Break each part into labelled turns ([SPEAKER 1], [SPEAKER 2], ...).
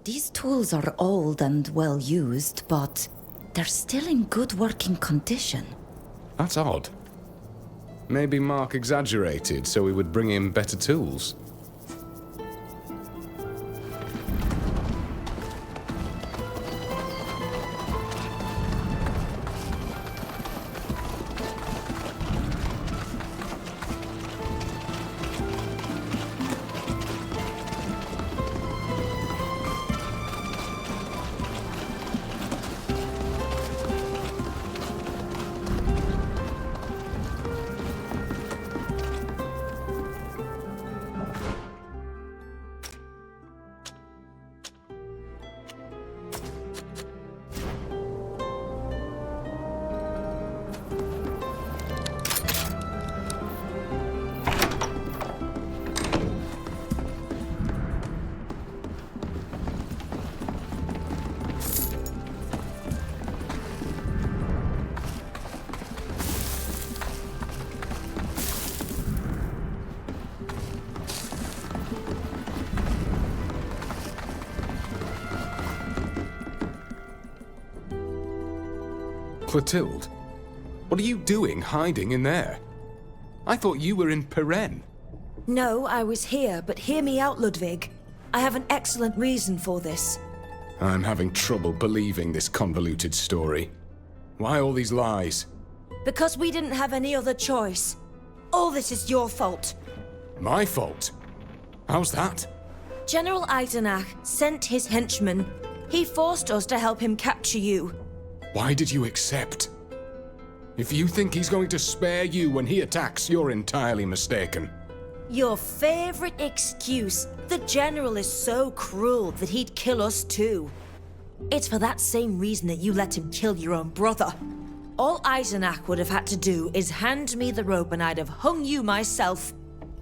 [SPEAKER 1] These tools are old and well used, but they're still in good working condition.
[SPEAKER 2] That's odd. Maybe Mark exaggerated so we would bring him better tools. Clotilde, what are you doing hiding in there? I thought you were in Peren.
[SPEAKER 3] No, I was here, but hear me out, Ludwig. I have an excellent reason for this.
[SPEAKER 2] I'm having trouble believing this convoluted story. Why all these lies?
[SPEAKER 3] Because we didn't have any other choice. All this is your fault.
[SPEAKER 2] My fault? How's that?
[SPEAKER 3] General Eisenach sent his henchmen. He forced us to help him capture you.
[SPEAKER 2] Why did you accept? If you think he's going to spare you when he attacks, you're entirely mistaken.
[SPEAKER 3] Your favorite excuse. The General is so cruel that he'd kill us too. It's for that same reason that you let him kill your own brother. All Eisenach would have had to do is hand me the rope and I'd have hung you myself.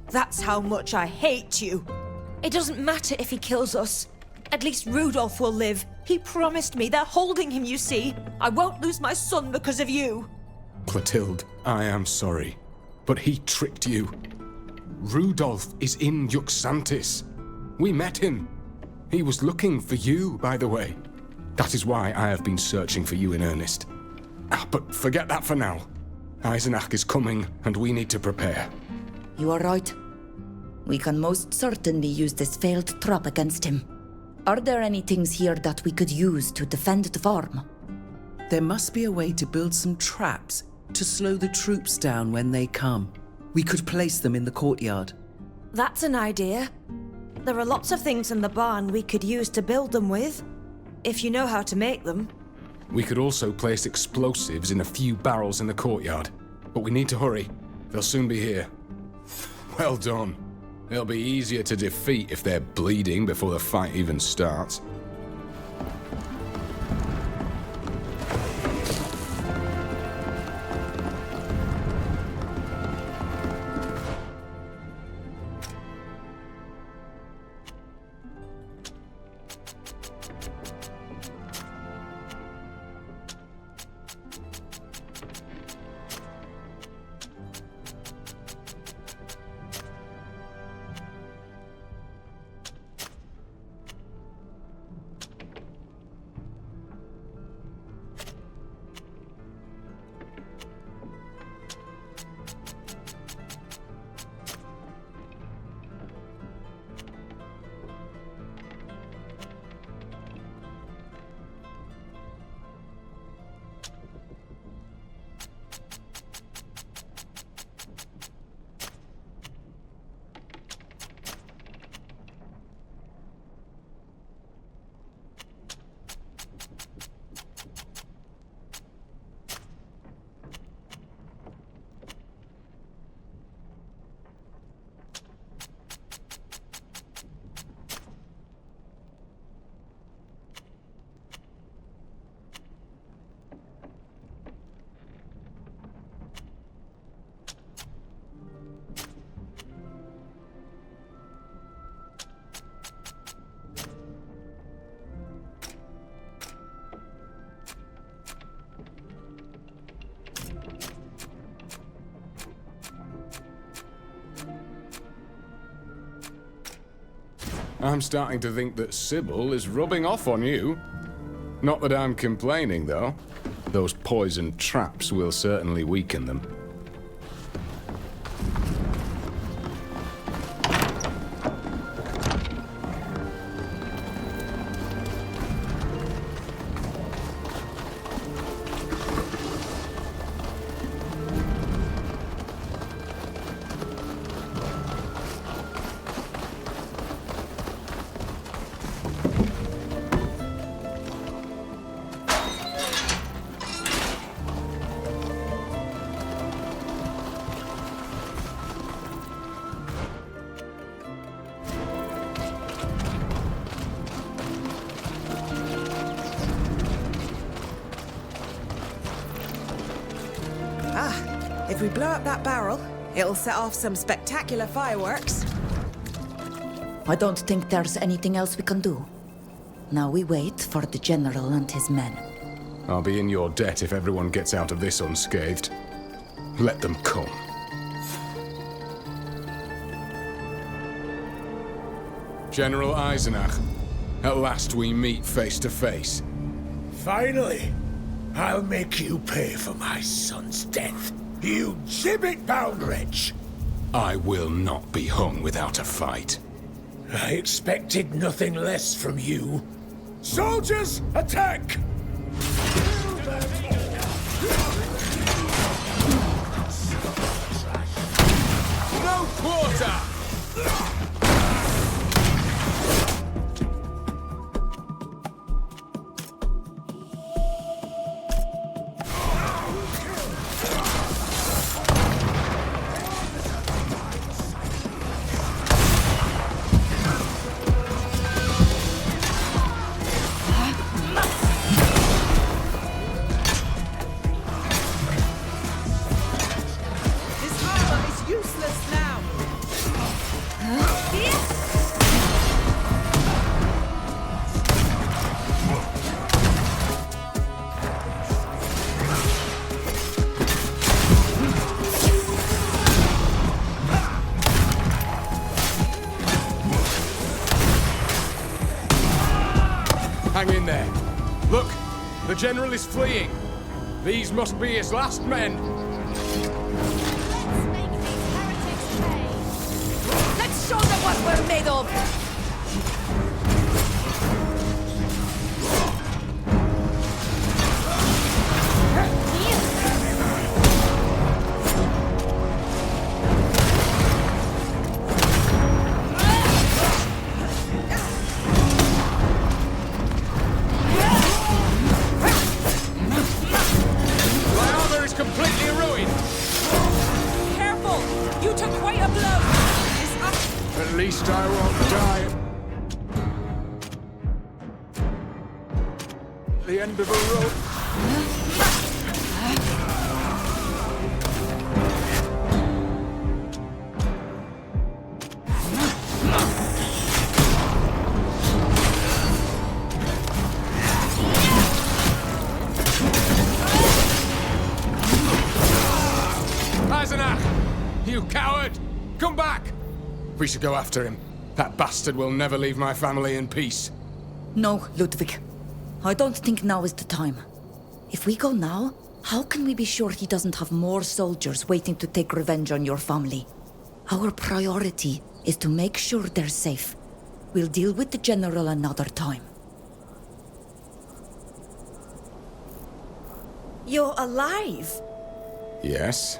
[SPEAKER 3] That's how much I hate you. It doesn't matter if he kills us. At least Rudolph will live. He promised me. They're holding him, you see. I won't lose my son because of you.
[SPEAKER 2] Clotilde, I am sorry, but he tricked you. Rudolph is in Yuxantis. We met him. He was looking for you, by the way. That is why I have been searching for you in earnest. But forget that for now. Eisenach is coming, and we need to prepare.
[SPEAKER 1] You are right. We can most certainly use this failed trap against him. Are there any things here that we could use to defend the farm?
[SPEAKER 4] There must be a way to build some traps to slow the troops down when they come. We could place them in the courtyard.
[SPEAKER 3] That's an idea. There are lots of things in the barn we could use to build them with, if you know how to make them.
[SPEAKER 2] We could also place explosives in a few barrels in the courtyard, but we need to hurry. They'll soon be here. Well done. They'll be easier to defeat if they're bleeding before the fight even starts. I'm starting to think that Sybil is rubbing off on you. Not that I'm complaining, though. Those poison traps will certainly weaken them.
[SPEAKER 5] If we blow up that barrel, it'll set off some spectacular fireworks.
[SPEAKER 1] I don't think there's anything else we can do. Now we wait for the General and his men.
[SPEAKER 2] I'll be in your debt if everyone gets out of this unscathed. Let them come. General Eisenach, at last we meet face to face.
[SPEAKER 6] Finally, I'll make you pay for my son's death. You gibbet-bound wretch!
[SPEAKER 2] I will not be hung without a fight.
[SPEAKER 6] I expected nothing less from you. Soldiers, attack!
[SPEAKER 2] No quarter! Hang in there. Look, the General is fleeing. These must be his last men.
[SPEAKER 1] Let's show them what we're made of!
[SPEAKER 2] At least I won't die at the end of a rope. Eisenach! You coward! Come back! We should go after him. That bastard will never leave my family in peace.
[SPEAKER 1] No, Ludwig. I don't think now is the time. If we go now, how can we be sure he doesn't have more soldiers waiting to take revenge on your family? Our priority is to make sure they're safe. We'll deal with the General another time.
[SPEAKER 3] You're alive!
[SPEAKER 2] Yes,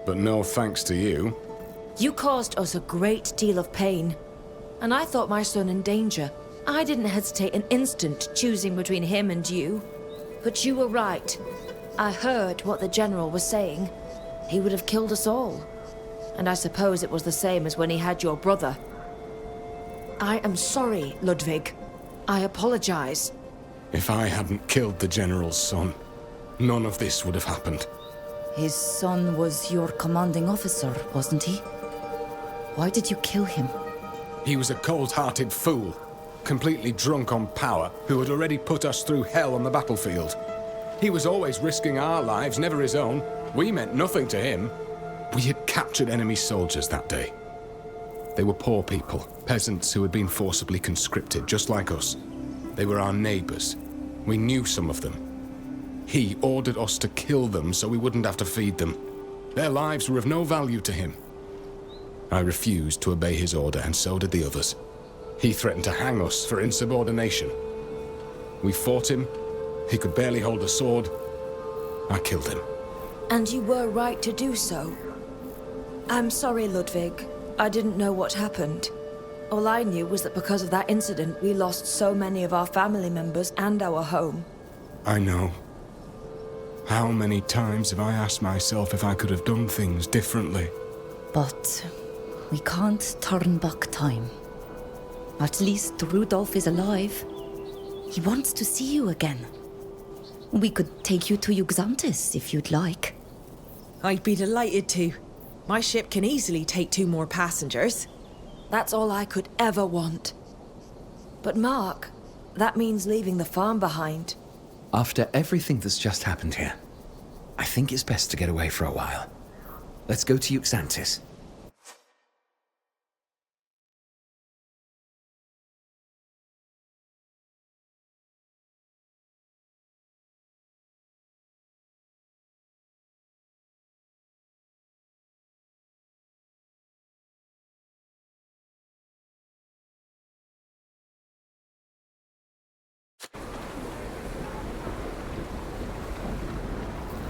[SPEAKER 2] but no thanks to you.
[SPEAKER 3] You caused us a great deal of pain. And I thought my son in danger. I didn't hesitate an instant choosing between him and you. But you were right. I heard what the General was saying. He would have killed us all. And I suppose it was the same as when he had your brother. I am sorry, Ludwig. I apologize.
[SPEAKER 2] If I hadn't killed the General's son, none of this would have happened.
[SPEAKER 1] His son was your commanding officer, wasn't he? Why did you kill him?
[SPEAKER 2] He was a cold-hearted fool, completely drunk on power, who had already put us through hell on the battlefield. He was always risking our lives, never his own. We meant nothing to him. We had captured enemy soldiers that day. They were poor people, peasants who had been forcibly conscripted, just like us. They were our neighbors. We knew some of them. He ordered us to kill them so we wouldn't have to feed them. Their lives were of no value to him. I refused to obey his order, and so did the others. He threatened to hang us for insubordination. We fought him. He could barely hold a sword. I killed him.
[SPEAKER 3] And you were right to do so. I'm sorry, Ludwig. I didn't know what happened. All I knew was that because of that incident, we lost so many of our family members and our home.
[SPEAKER 2] I know. How many times have I asked myself if I could have done things differently?
[SPEAKER 1] But we can't turn back time. At least Rudolf is alive. He wants to see you again. We could take you to Uxantis if you'd like.
[SPEAKER 5] I'd be delighted to. My ship can easily take 2 more passengers.
[SPEAKER 3] That's all I could ever want. But Mark, that means leaving the farm behind.
[SPEAKER 7] After everything that's just happened here, I think it's best to get away for a while. Let's go to Uxantis.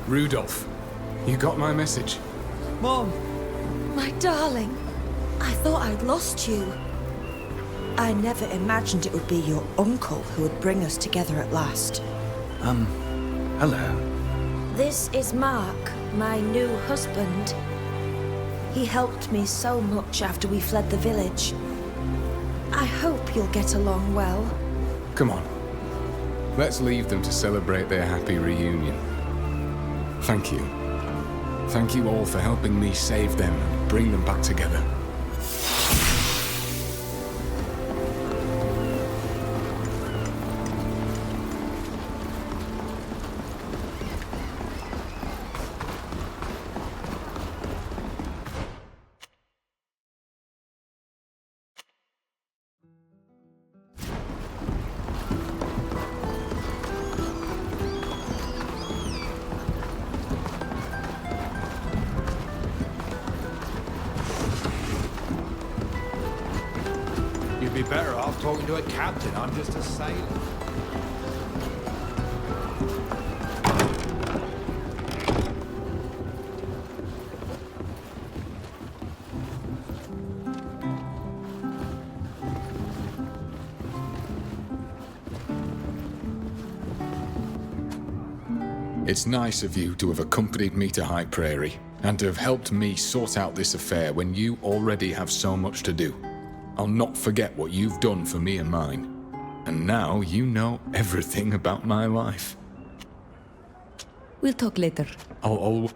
[SPEAKER 2] Rudolf, you got my message?
[SPEAKER 5] Mom!
[SPEAKER 3] My darling, I thought I'd lost you. I never imagined it would be your uncle who would bring us together at last.
[SPEAKER 7] Hello.
[SPEAKER 3] This is Mark, my new husband. He helped me so much after we fled the village. I hope you'll get along well.
[SPEAKER 2] Come on. Let's leave them to celebrate their happy reunion. Thank you. Thank you all for helping me save them and bring them back together.
[SPEAKER 8] You'd be better off talking to a captain. I'm just a sailor.
[SPEAKER 2] It's nice of you to have accompanied me to High Prairie, and to have helped me sort out this affair when you already have so much to do. I'll not forget what you've done for me and mine. And now you know everything about my life.
[SPEAKER 1] We'll talk later.
[SPEAKER 2] I'll always...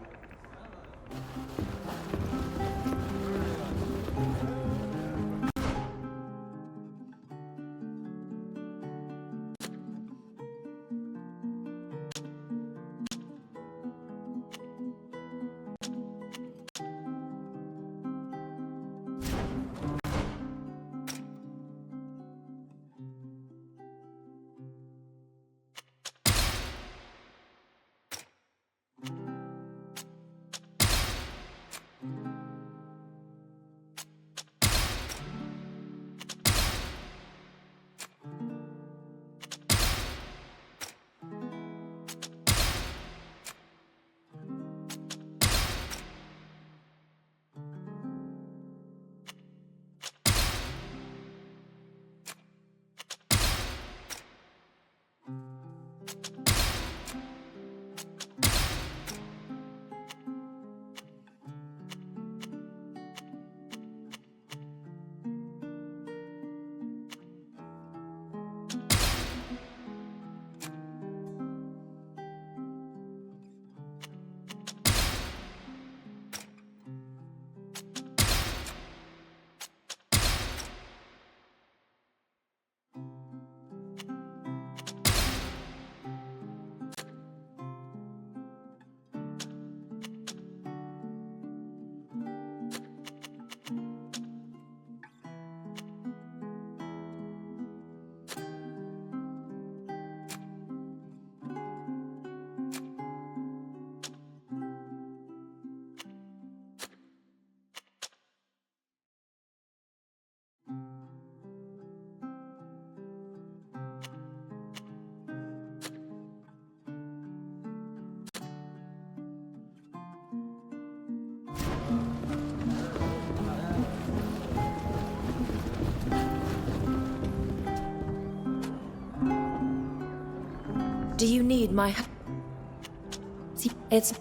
[SPEAKER 3] Do you need my help? See, it's...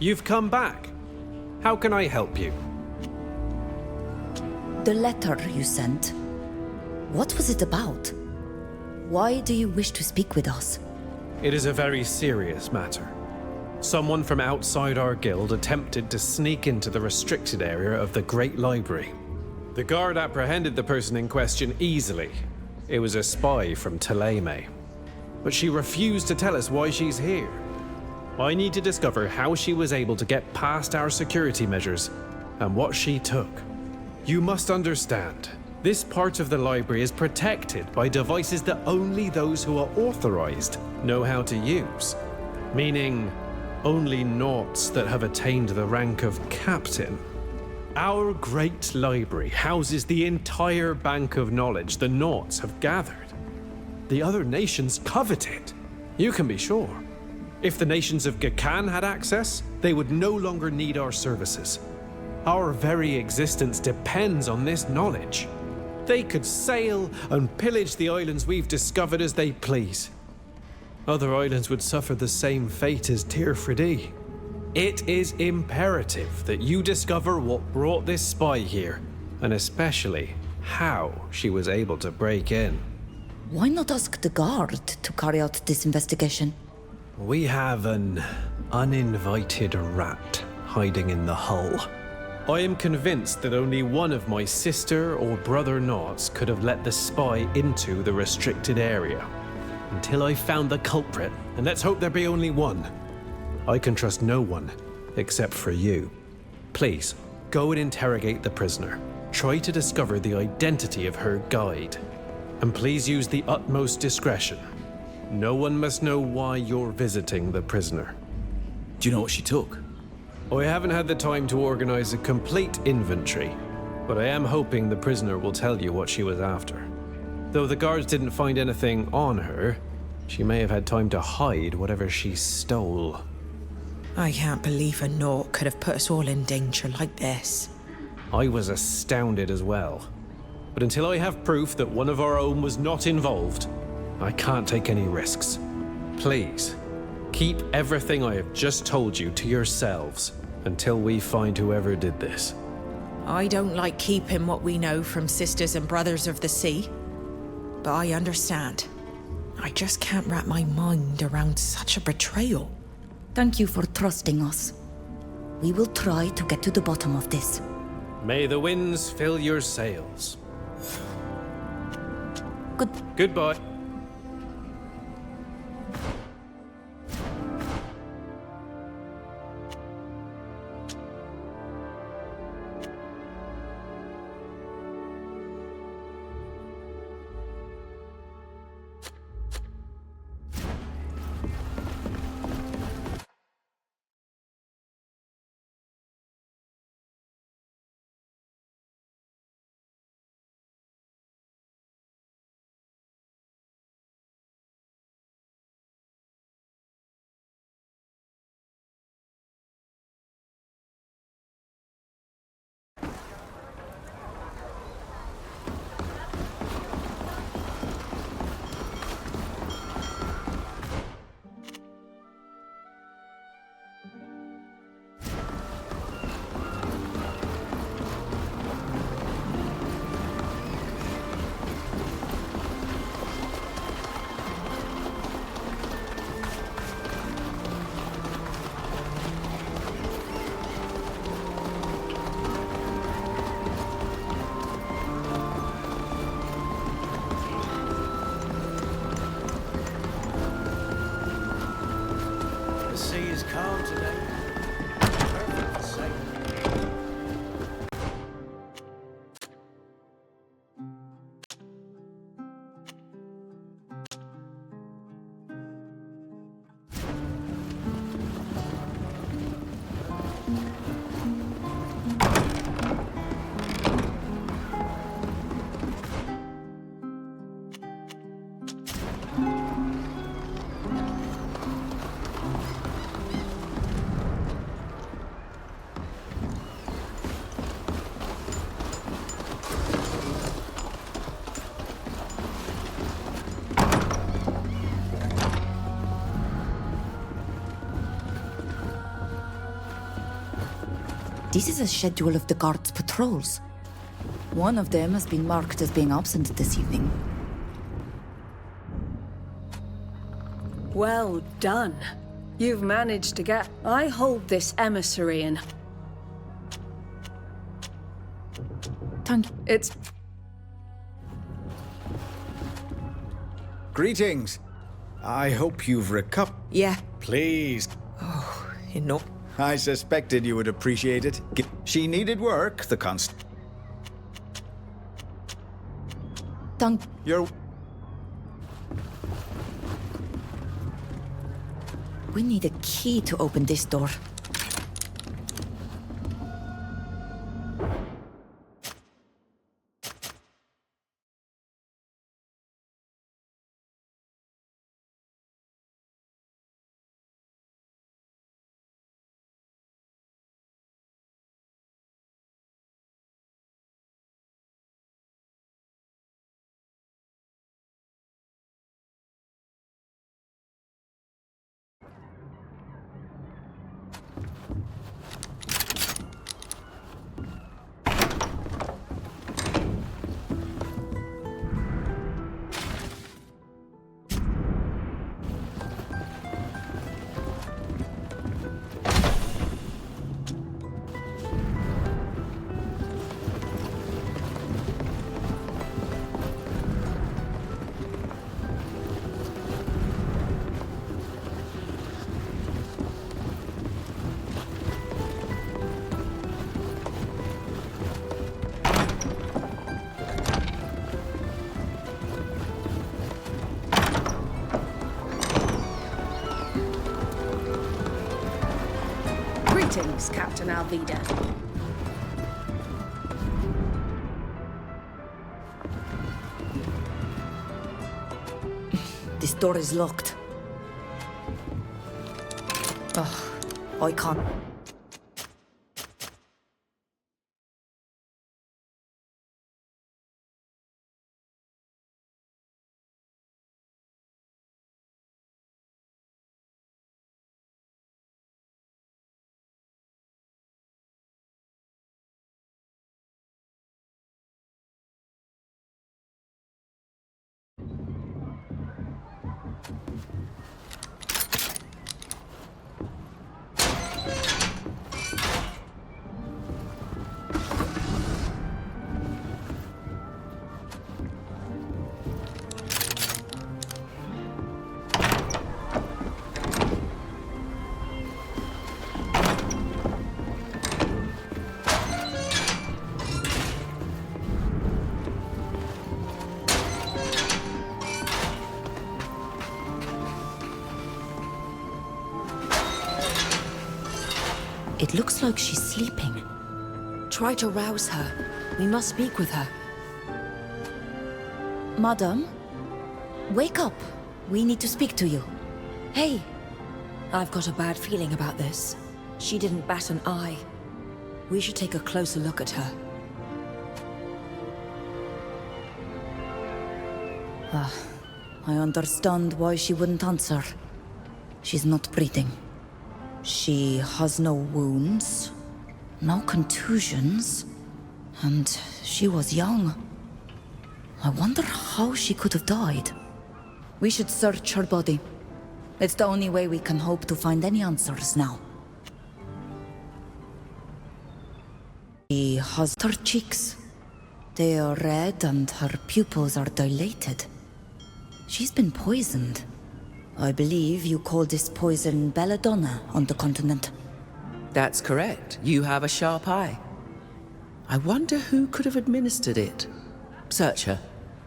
[SPEAKER 9] You've come back. How can I help you?
[SPEAKER 1] The letter you sent. What was it about? Why do you wish to speak with us?
[SPEAKER 9] It is a very serious matter. Someone from outside our guild attempted to sneak into the restricted area of the Great Library. The guard apprehended the person in question easily. It was a spy from Taleme. But she refused to tell us why she's here. I need to discover how she was able to get past our security measures and what she took. You must understand, this part of the library is protected by devices that only those who are authorized know how to use. Meaning, only Naughts that have attained the rank of captain. Our great library houses the entire bank of knowledge the Naughts have gathered. The other nations covet it, you can be sure. If the nations of Gakan had access, they would no longer need our services. Our very existence depends on this knowledge. They could sail and pillage the islands we've discovered as they please. Other islands would suffer the same fate as Tirfridi. It is imperative that you discover what brought this spy here, and especially how she was able to break in.
[SPEAKER 1] Why not ask the guard to carry out this investigation?
[SPEAKER 9] We have an uninvited rat hiding in the hull. I am convinced that only one of my sister or brother Naughts could have let the spy into the restricted area. Until I found the culprit, and let's hope there be only one, I can trust no one except for you. Please, go and interrogate the prisoner. Try to discover the identity of her guide. And please use the utmost discretion. No one must know why you're visiting the prisoner.
[SPEAKER 7] Do you know what she took?
[SPEAKER 9] I haven't had the time to organize a complete inventory, but I am hoping the prisoner will tell you what she was after. Though the guards didn't find anything on her, she may have had time to hide whatever she stole.
[SPEAKER 5] I can't believe a Naught could have put us all in danger like this.
[SPEAKER 9] I was astounded as well. But until I have proof that one of our own was not involved, I can't take any risks. Please, keep everything I have just told you to yourselves until we find whoever did this.
[SPEAKER 5] I don't like keeping what we know from sisters and brothers of the sea, but I understand. I just can't wrap my mind around such a betrayal.
[SPEAKER 1] Thank you for trusting us. We will try to get to the bottom of this.
[SPEAKER 9] May the winds fill your sails. Goodbye.
[SPEAKER 1] This is a schedule of the guards' patrols. One of them has been marked as being absent this evening.
[SPEAKER 10] Well done. You've managed to get... I hold this emissary in...
[SPEAKER 1] Thank you.
[SPEAKER 10] It's...
[SPEAKER 11] Greetings. I hope you've recovered.
[SPEAKER 5] Yeah.
[SPEAKER 11] Please.
[SPEAKER 5] Enough.
[SPEAKER 11] I suspected you would appreciate it. She needed work, the const...
[SPEAKER 1] Thank...
[SPEAKER 11] You're...
[SPEAKER 1] We need a key to open this door.
[SPEAKER 10] Greetings, Captain Alvida.
[SPEAKER 1] This door is locked. Ugh, I can't. It looks like she's sleeping.
[SPEAKER 3] Try to rouse her. We must speak with her.
[SPEAKER 1] Madam, wake up. We need to speak to you. Hey,
[SPEAKER 3] I've got a bad feeling about this. She didn't bat an eye. We should take a closer look at her.
[SPEAKER 1] I understand why she wouldn't answer. She's not breathing. She has no wounds, no contusions, and she was young. I wonder how she could have died. We should search her body. It's the only way we can hope to find any answers now. She has her cheeks. They are red and her pupils are dilated. She's been poisoned. I believe you call this poison belladonna on the continent.
[SPEAKER 4] That's correct. You have a sharp eye. I wonder who could have administered it. Search her.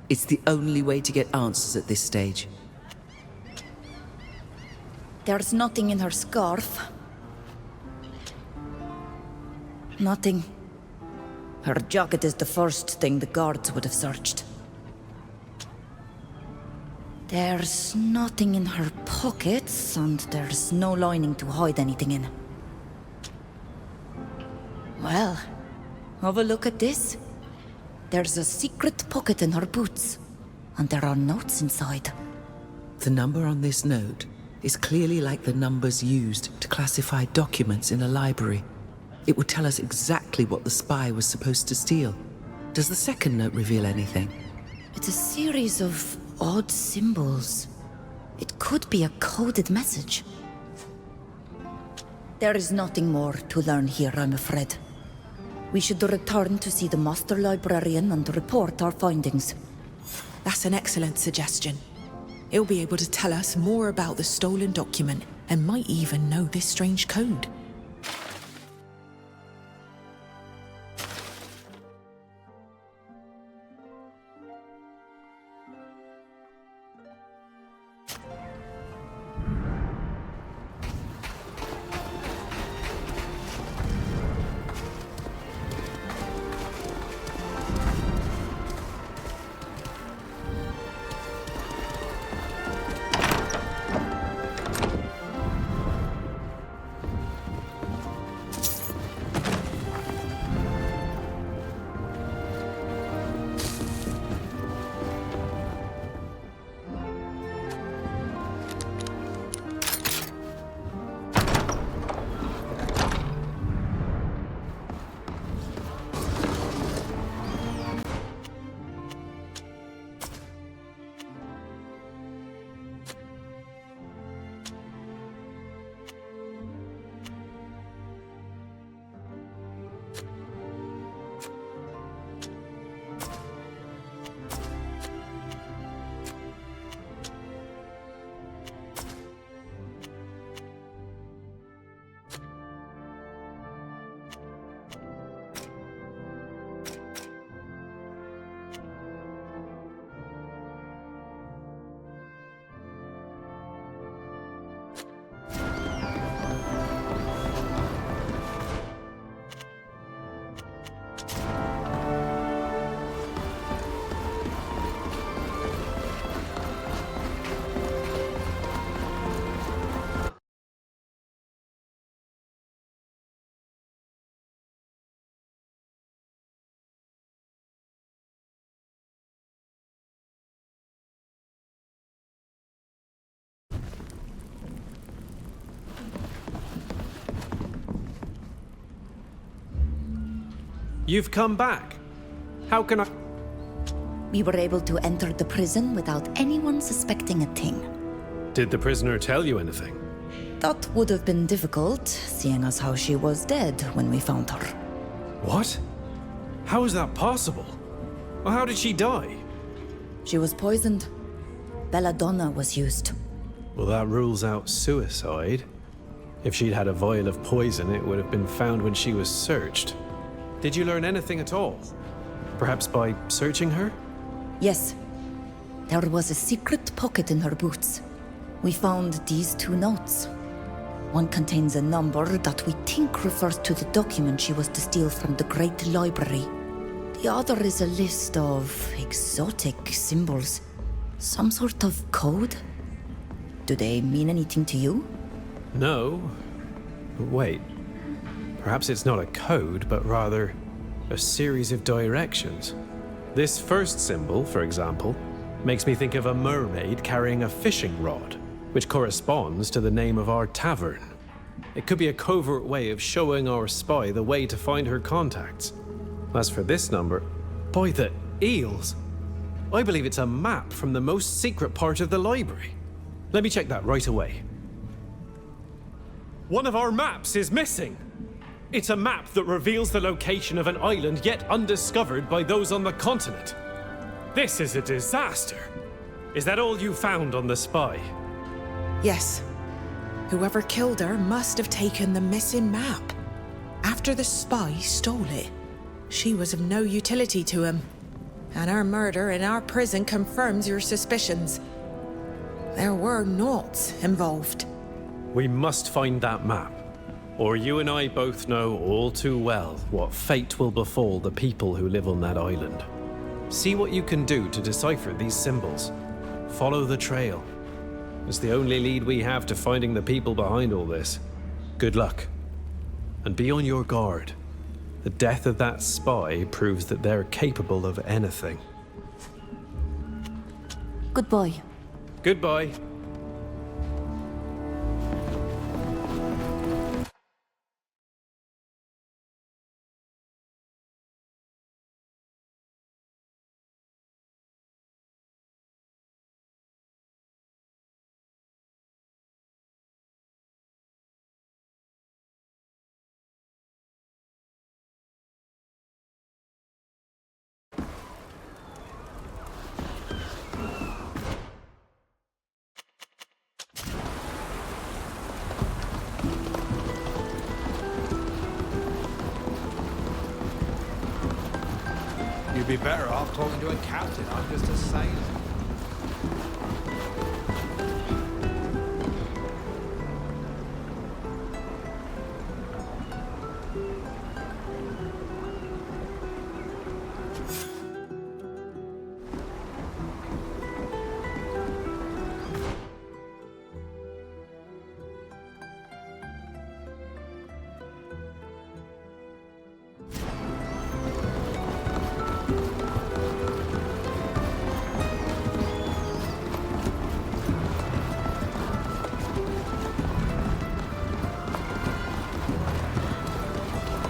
[SPEAKER 4] It's the only way to get answers at this stage.
[SPEAKER 1] There's nothing in her scarf. Nothing. Her jacket is the first thing the guards would have searched. There's nothing in her pockets, and there's no lining to hide anything in. Well, have a look at this. There's a secret pocket in her boots, and there are notes inside.
[SPEAKER 4] The number on this note is clearly like the numbers used to classify documents in a library. It would tell us exactly what the spy was supposed to steal. Does the second note reveal anything?
[SPEAKER 1] It's a series of odd symbols. It could be a coded message. There is nothing more to learn here, I'm afraid. We should return to see the Master Librarian and report our findings.
[SPEAKER 5] That's an excellent suggestion. He'll be able to tell us more about the stolen document and might even know this strange code.
[SPEAKER 9] You've come back. How can I...
[SPEAKER 1] We were able to enter the prison without anyone suspecting a thing.
[SPEAKER 9] Did the prisoner tell you anything?
[SPEAKER 1] That would have been difficult, seeing as how she was dead when we found her.
[SPEAKER 9] What? How is that possible? Well, how did she die?
[SPEAKER 1] She was poisoned. Belladonna was used.
[SPEAKER 9] Well, that rules out suicide. If she'd had a vial of poison, it would have been found when she was searched. Did you learn anything at all? Perhaps by searching her?
[SPEAKER 1] Yes. There was a secret pocket in her boots. We found these 2 notes. One contains a number that we think refers to the document she was to steal from the Great Library. The other is a list of exotic symbols. Some sort of code? Do they mean anything to you?
[SPEAKER 9] No. Wait. Perhaps it's not a code, but rather a series of directions. This first symbol, for example, makes me think of a mermaid carrying a fishing rod, which corresponds to the name of our tavern. It could be a covert way of showing our spy the way to find her contacts. As for this number, by the eels, I believe it's a map from the most secret part of the library. Let me check that right away. One of our maps is missing! It's a map that reveals the location of an island yet undiscovered by those on the continent. This is a disaster. Is that all you found on the spy?
[SPEAKER 5] Yes. Whoever killed her must have taken the missing map. After the spy stole it, she was of no utility to him. And her murder in our prison confirms your suspicions. There were knots involved.
[SPEAKER 9] We must find that map. Or you and I both know all too well what fate will befall the people who live on that island. See what you can do to decipher these symbols. Follow the trail. It's the only lead we have to finding the people behind all this. Good luck. And be on your guard. The death of that spy proves that they're capable of anything.
[SPEAKER 1] Goodbye.
[SPEAKER 9] Goodbye.
[SPEAKER 8] You'd be better off talking to a captain. I'm just a sailor.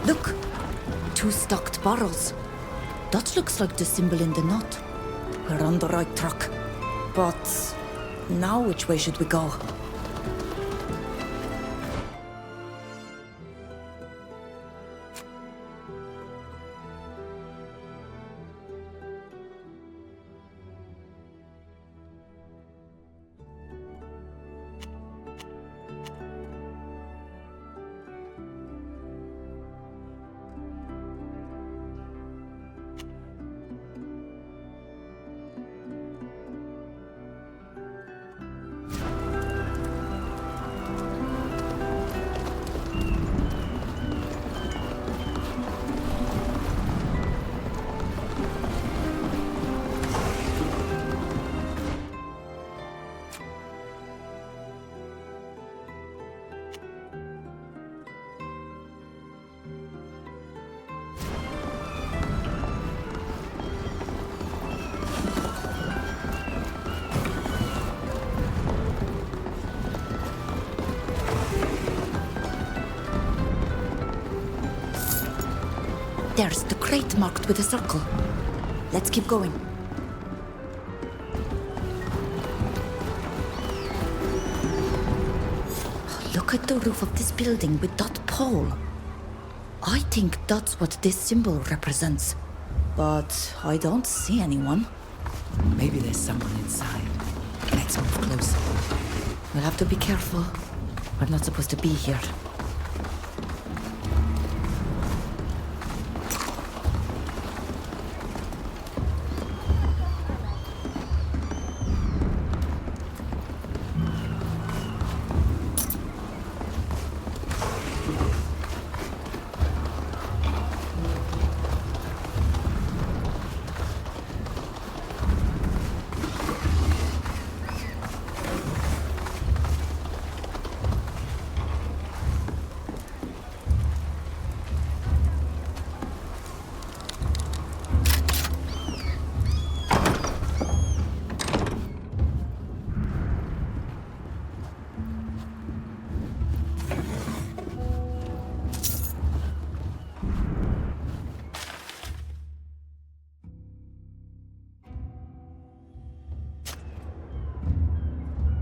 [SPEAKER 1] Look! 2 stocked barrels. That looks like the symbol in the knot. We're on the right track. But now which way should we go? There's the crate marked with a circle. Let's keep going. Look at the roof of this building with that pole. I think that's what this symbol represents. But I don't see anyone.
[SPEAKER 4] Maybe there's someone inside. Let's move closer.
[SPEAKER 1] We'll have to be careful. We're not supposed to be here.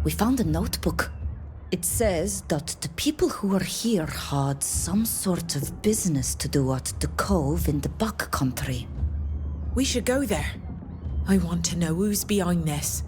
[SPEAKER 1] We found a notebook. It says that the people who were here had some sort of business to do at the cove in the back country.
[SPEAKER 5] We should go there. I want to know who's behind this.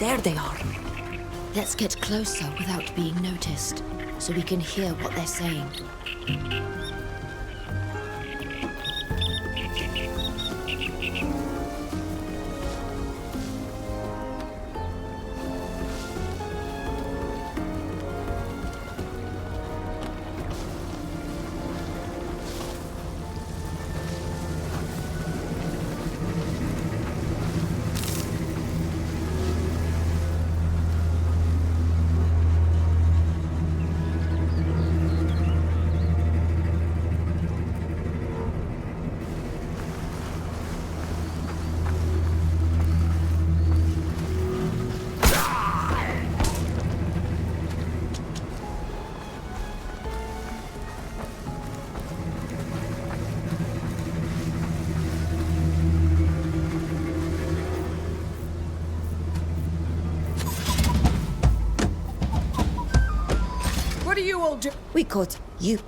[SPEAKER 1] There they are.
[SPEAKER 3] Let's get closer without being noticed, so we can hear what they're saying.
[SPEAKER 10] What are you all do?
[SPEAKER 1] We caught you.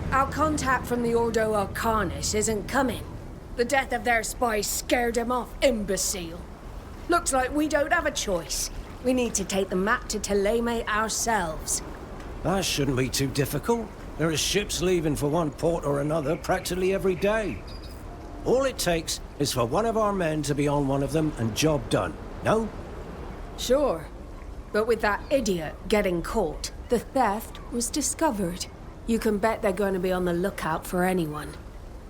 [SPEAKER 10] Our contact from the Ordo Arcanus isn't coming. The death of their spy scared him off, imbecile. Looks like we don't have a choice. We need to take the map to Teleme ourselves.
[SPEAKER 12] That shouldn't be too difficult. There are ships leaving for one port or another practically every day. All it takes is for one of our men to be on one of them and job done. No?
[SPEAKER 10] Sure. But with that idiot getting caught, the theft was discovered. You can bet they're going to be on the lookout for anyone.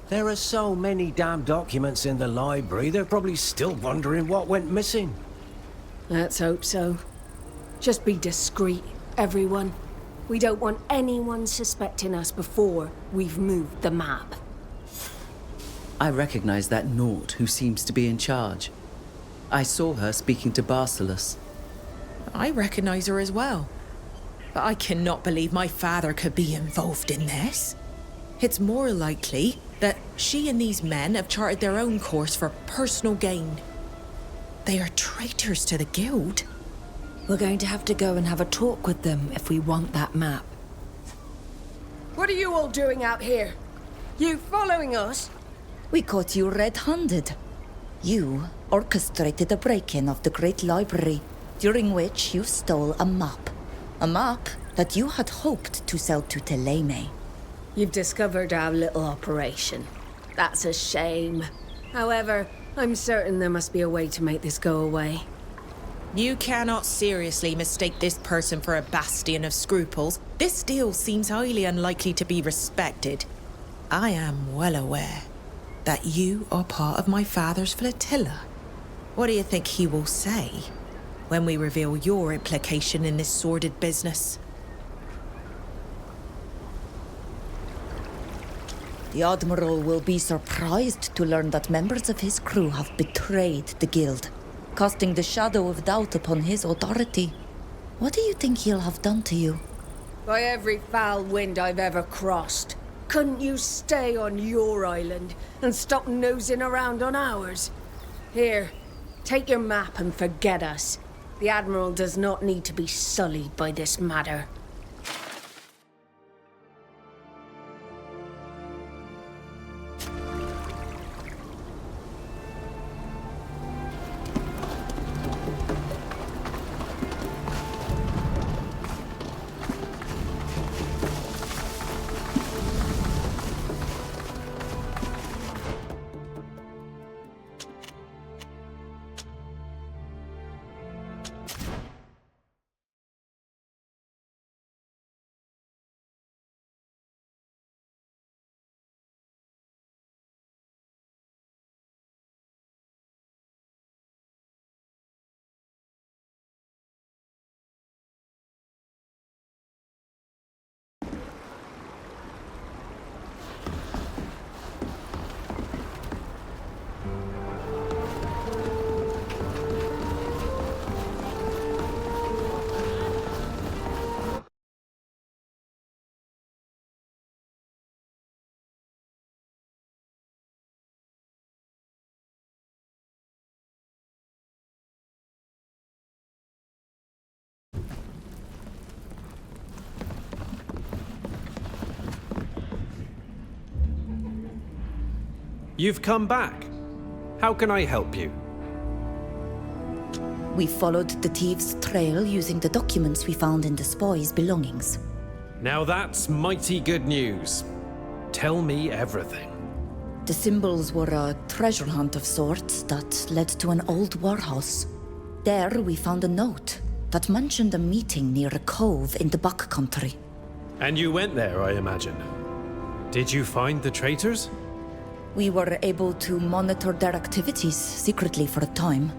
[SPEAKER 12] There are so many damn documents in the library, they're probably still wondering what went missing.
[SPEAKER 10] Let's hope so. Just be discreet, everyone. We don't want anyone suspecting us before we've moved the map.
[SPEAKER 4] I recognize that Naught who seems to be in charge. I saw her speaking to Barcelus.
[SPEAKER 5] I recognize her as well. But I cannot believe my father could be involved in this. It's more likely that she and these men have charted their own course for personal gain. They are traitors to the guild.
[SPEAKER 3] We're going to have to go and have a talk with them if we want that map.
[SPEAKER 10] What are you all doing out here? You following us?
[SPEAKER 1] We caught you red-handed. You orchestrated a break-in of the Great Library, during which you stole a map. A map that you had hoped to sell to Teleme.
[SPEAKER 10] You've discovered our little operation. That's a shame. However, I'm certain there must be a way to make this go away.
[SPEAKER 5] You cannot seriously mistake this person for a bastion of scruples. This deal seems highly unlikely to be respected. I am well aware that you are part of my father's flotilla. What do you think he will say when we reveal your implication in this sordid business?
[SPEAKER 1] The Admiral will be surprised to learn that members of his crew have betrayed the Guild, casting the shadow of doubt upon his authority. What do you think he'll have done to you?
[SPEAKER 10] By every foul wind I've ever crossed. Couldn't you stay on your island and stop nosing around on ours? Here, take your map and forget us. The Admiral does not need to be sullied by this matter.
[SPEAKER 9] You've come back. How can I help you?
[SPEAKER 1] We followed the thieves' trail using the documents we found in the spy's belongings.
[SPEAKER 9] Now that's mighty good news. Tell me everything.
[SPEAKER 1] The symbols were a treasure hunt of sorts that led to an old warehouse. There we found a note that mentioned a meeting near a cove in the backcountry.
[SPEAKER 9] And you went there, I imagine. Did you find the traitors?
[SPEAKER 1] We were able to monitor their activities secretly for a time.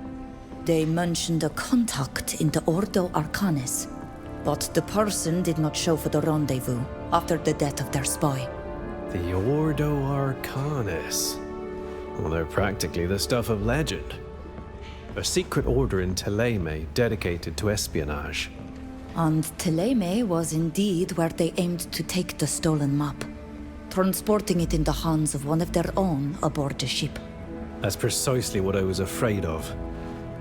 [SPEAKER 1] They mentioned a contact in the Ordo Arcanis, but the person did not show for the rendezvous after the death of their spy.
[SPEAKER 9] The Ordo Arcanis. Well, they're practically the stuff of legend. A secret order in Teleme dedicated to espionage.
[SPEAKER 1] And Teleme was indeed where they aimed to take the stolen map, transporting it in the hands of one of their own aboard the ship.
[SPEAKER 9] That's precisely what I was afraid of.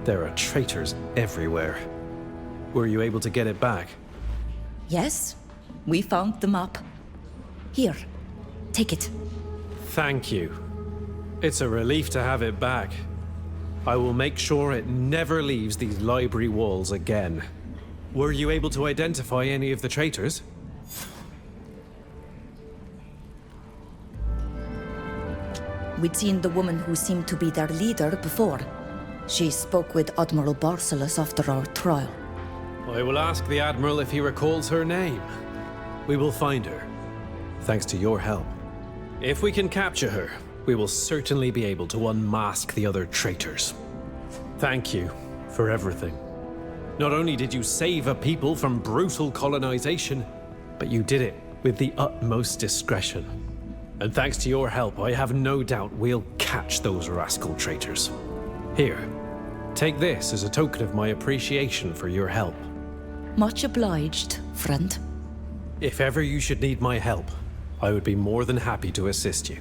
[SPEAKER 9] There are traitors everywhere. Were you able to get it back?
[SPEAKER 1] Yes, we found the map. Here, take it.
[SPEAKER 9] Thank you. It's a relief to have it back. I will make sure it never leaves these library walls again. Were you able to identify any of the traitors?
[SPEAKER 1] We'd seen the woman who seemed to be their leader before. She spoke with Admiral Barcelos after our trial.
[SPEAKER 9] I will ask the Admiral if he recalls her name. We will find her, thanks to your help. If we can capture her, we will certainly be able to unmask the other traitors. Thank you for everything. Not only did you save a people from brutal colonization, but you did it with the utmost discretion. And thanks to your help, I have no doubt we'll catch those rascal traitors. Here, take this as a token of my appreciation for your help.
[SPEAKER 1] Much obliged, friend.
[SPEAKER 9] If ever you should need my help, I would be more than happy to assist you.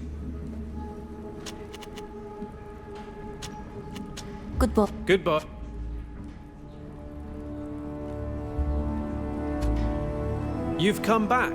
[SPEAKER 1] Goodbye.
[SPEAKER 9] Goodbye. You've come back.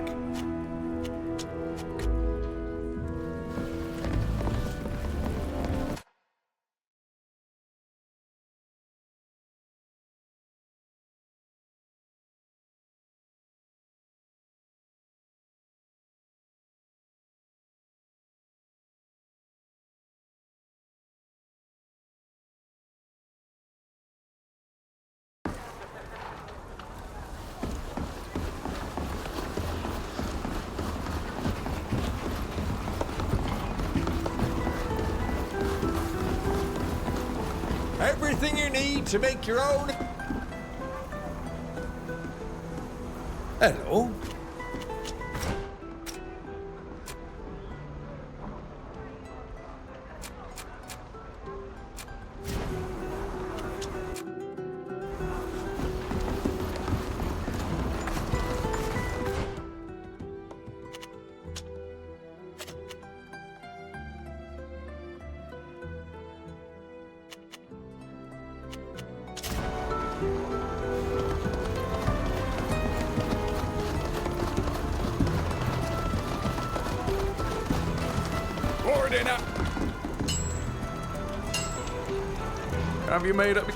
[SPEAKER 8] Everything you need to make your own... Hello?
[SPEAKER 13] Have you made up?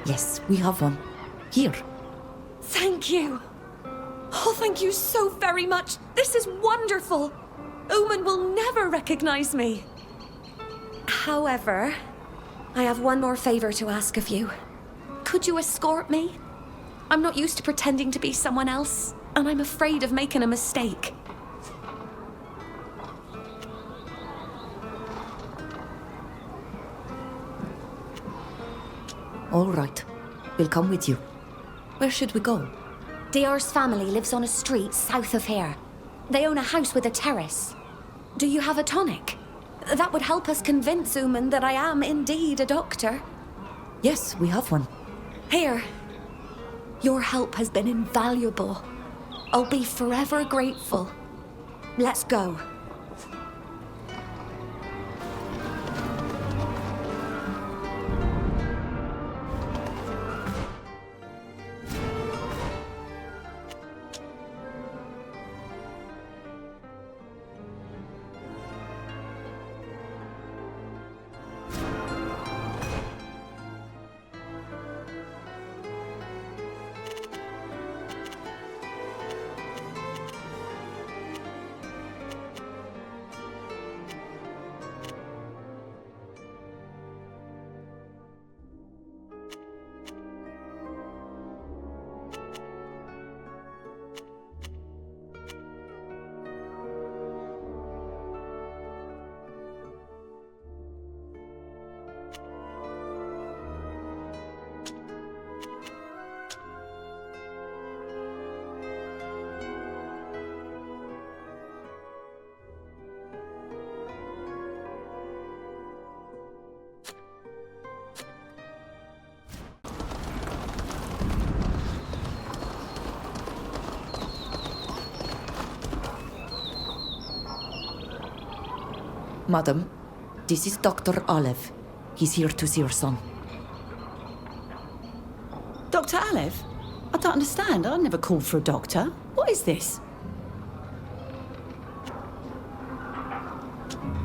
[SPEAKER 1] Yes, we have one. Here.
[SPEAKER 14] Thank you. Oh, thank you so very much. This is wonderful. Omen will never recognize me. However, I have one more favor to ask of you. Could you escort me? I'm not used to pretending to be someone else, and I'm afraid of making a mistake.
[SPEAKER 1] All right. We'll come with you. Where should we go?
[SPEAKER 14] Diar's family lives on a street south of here. They own a house with a terrace. Do you have a tonic? That would help us convince Uman that I am indeed a doctor.
[SPEAKER 1] Yes, we have one.
[SPEAKER 14] Here. Your help has been invaluable. I'll be forever grateful. Let's go.
[SPEAKER 1] Madam, this is Dr. Olive. He's here to see your son.
[SPEAKER 15] Dr. Olive? I don't understand. I never called for a doctor. What is this?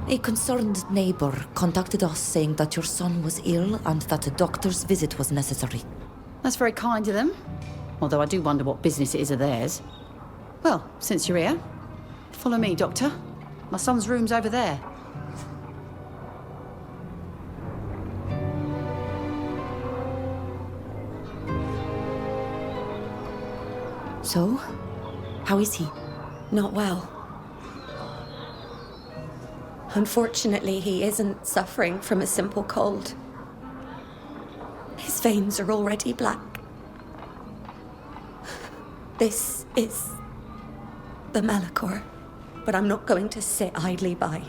[SPEAKER 1] A concerned neighbor contacted us saying that your son was ill and that a doctor's visit was necessary.
[SPEAKER 15] That's very kind of them. Although I do wonder what business it is of theirs. Well, since you're here, follow me, Doctor. My son's room's over there.
[SPEAKER 1] So, how is he?
[SPEAKER 14] Not well. Unfortunately, he isn't suffering from a simple cold. His veins are already black. This is the Malachor, but I'm not going to sit idly by.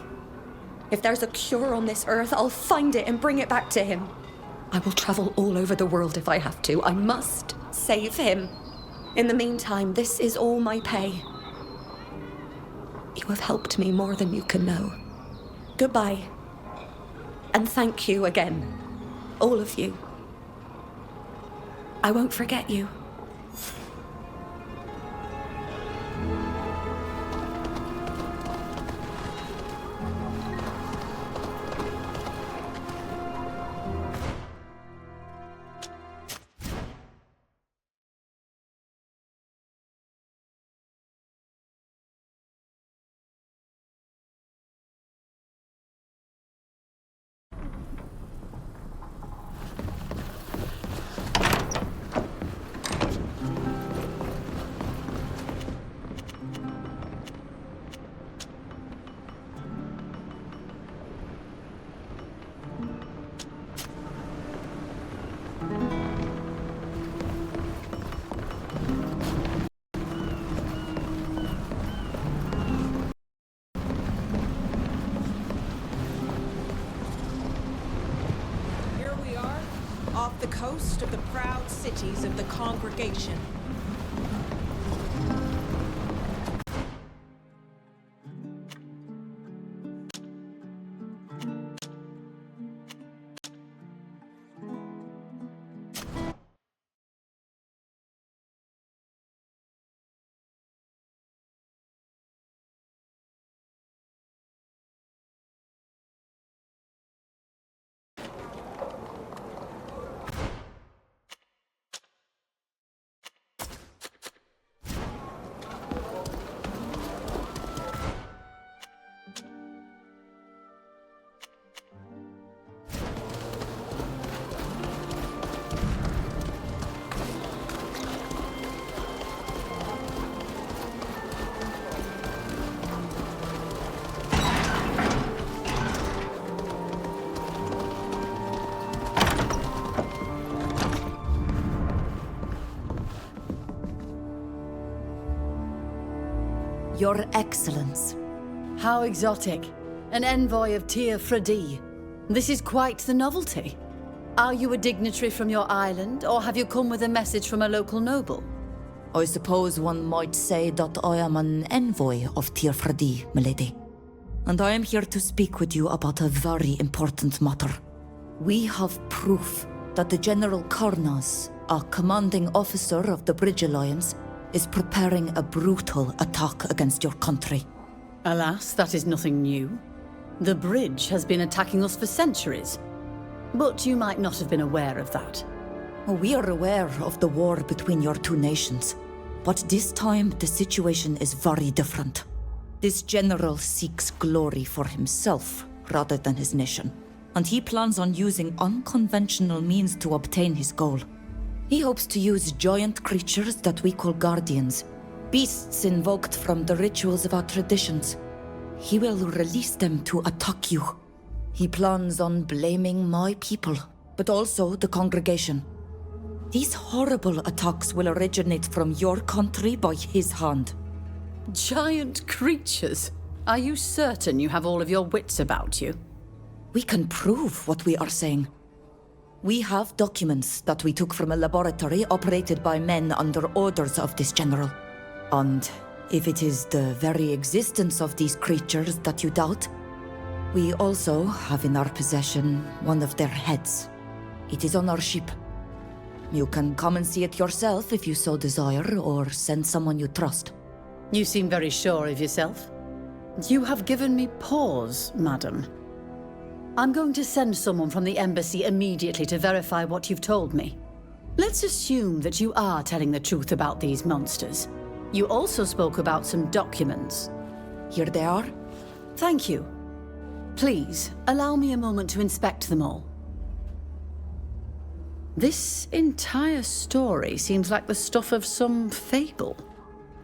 [SPEAKER 14] If there's a cure on this earth, I'll find it and bring it back to him. I will travel all over the world if I have to. I must save him. In the meantime, this is all my pay. You have helped me more than you can know. Goodbye. And thank you again. All of you. I won't forget you.
[SPEAKER 5] Off the coast of the proud cities of the Congregation.
[SPEAKER 1] Your Excellence.
[SPEAKER 15] How exotic. An envoy of Tyr Fredi. This is quite the novelty. Are you a dignitary from your island, or have you come with a message from a local noble?
[SPEAKER 1] I suppose one might say that I am an envoy of Tyr Fredi, milady. And I am here to speak with you about a very important matter. We have proof that the General Karnas, a commanding officer of the Bridge Alliance, is preparing a brutal attack against your country.
[SPEAKER 15] Alas, that is nothing new. The Bridge has been attacking us for centuries. But you might not have been aware of that.
[SPEAKER 1] We are aware of the war between your two nations, but this time the situation is very different. This general seeks glory for himself rather than his nation, and he plans on using unconventional means to obtain his goal. He hopes to use giant creatures that we call guardians, beasts invoked from the rituals of our traditions. He will release them to attack you. He plans on blaming my people, but also the congregation. These horrible attacks will originate from your country by his hand.
[SPEAKER 15] Giant creatures? Are you certain you have all of your wits about you?
[SPEAKER 1] We can prove what we are saying. We have documents that we took from a laboratory operated by men under orders of this general. And if it is the very existence of these creatures that you doubt, we also have in our possession one of their heads. It is on our ship. You can come and see it yourself if you so desire, or send someone you trust.
[SPEAKER 15] You seem very sure of yourself. You have given me pause, madam. I'm going to send someone from the embassy immediately to verify what you've told me. Let's assume that you are telling the truth about these monsters. You also spoke about some documents.
[SPEAKER 1] Here they are.
[SPEAKER 15] Thank you. Please, allow me a moment to inspect them all. This entire story seems like the stuff of some fable.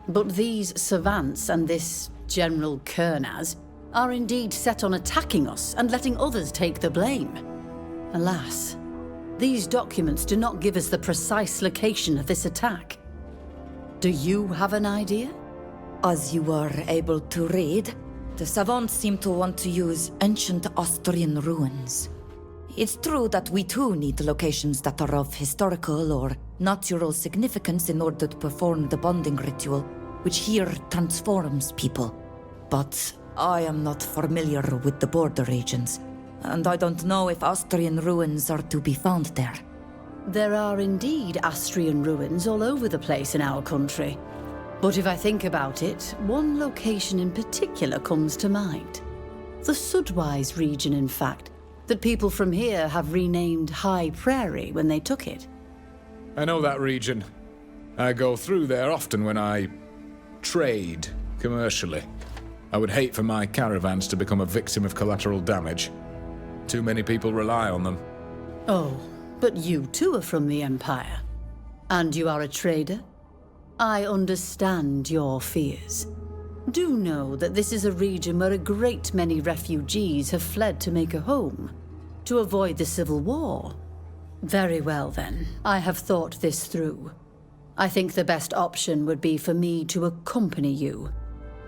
[SPEAKER 15] But these savants and this General Kernaz are indeed set on attacking us and letting others take the blame. Alas, these documents do not give us the precise location of this attack. Do you have an idea?
[SPEAKER 1] As you were able to read, the savants seem to want to use ancient Austrian ruins. It's true that we too need locations that are of historical or natural significance in order to perform the bonding ritual, which here transforms people. But I am not familiar with the border regions, and I don't know if Austrian ruins are to be found there.
[SPEAKER 15] There are indeed Austrian ruins all over the place in our country. But if I think about it, one location in particular comes to mind. The Sudwise region, in fact, that people from here have renamed High Prairie when they took it.
[SPEAKER 8] I know that region. I go through there often when I trade commercially. I would hate for my caravans to become a victim of collateral damage. Too many people rely on them.
[SPEAKER 15] Oh, but you too are from the Empire. And you are a trader? I understand your fears. Do know that this is a region where a great many refugees have fled to make a home, to avoid the civil war. Very well then, I have thought this through. I think the best option would be for me to accompany you.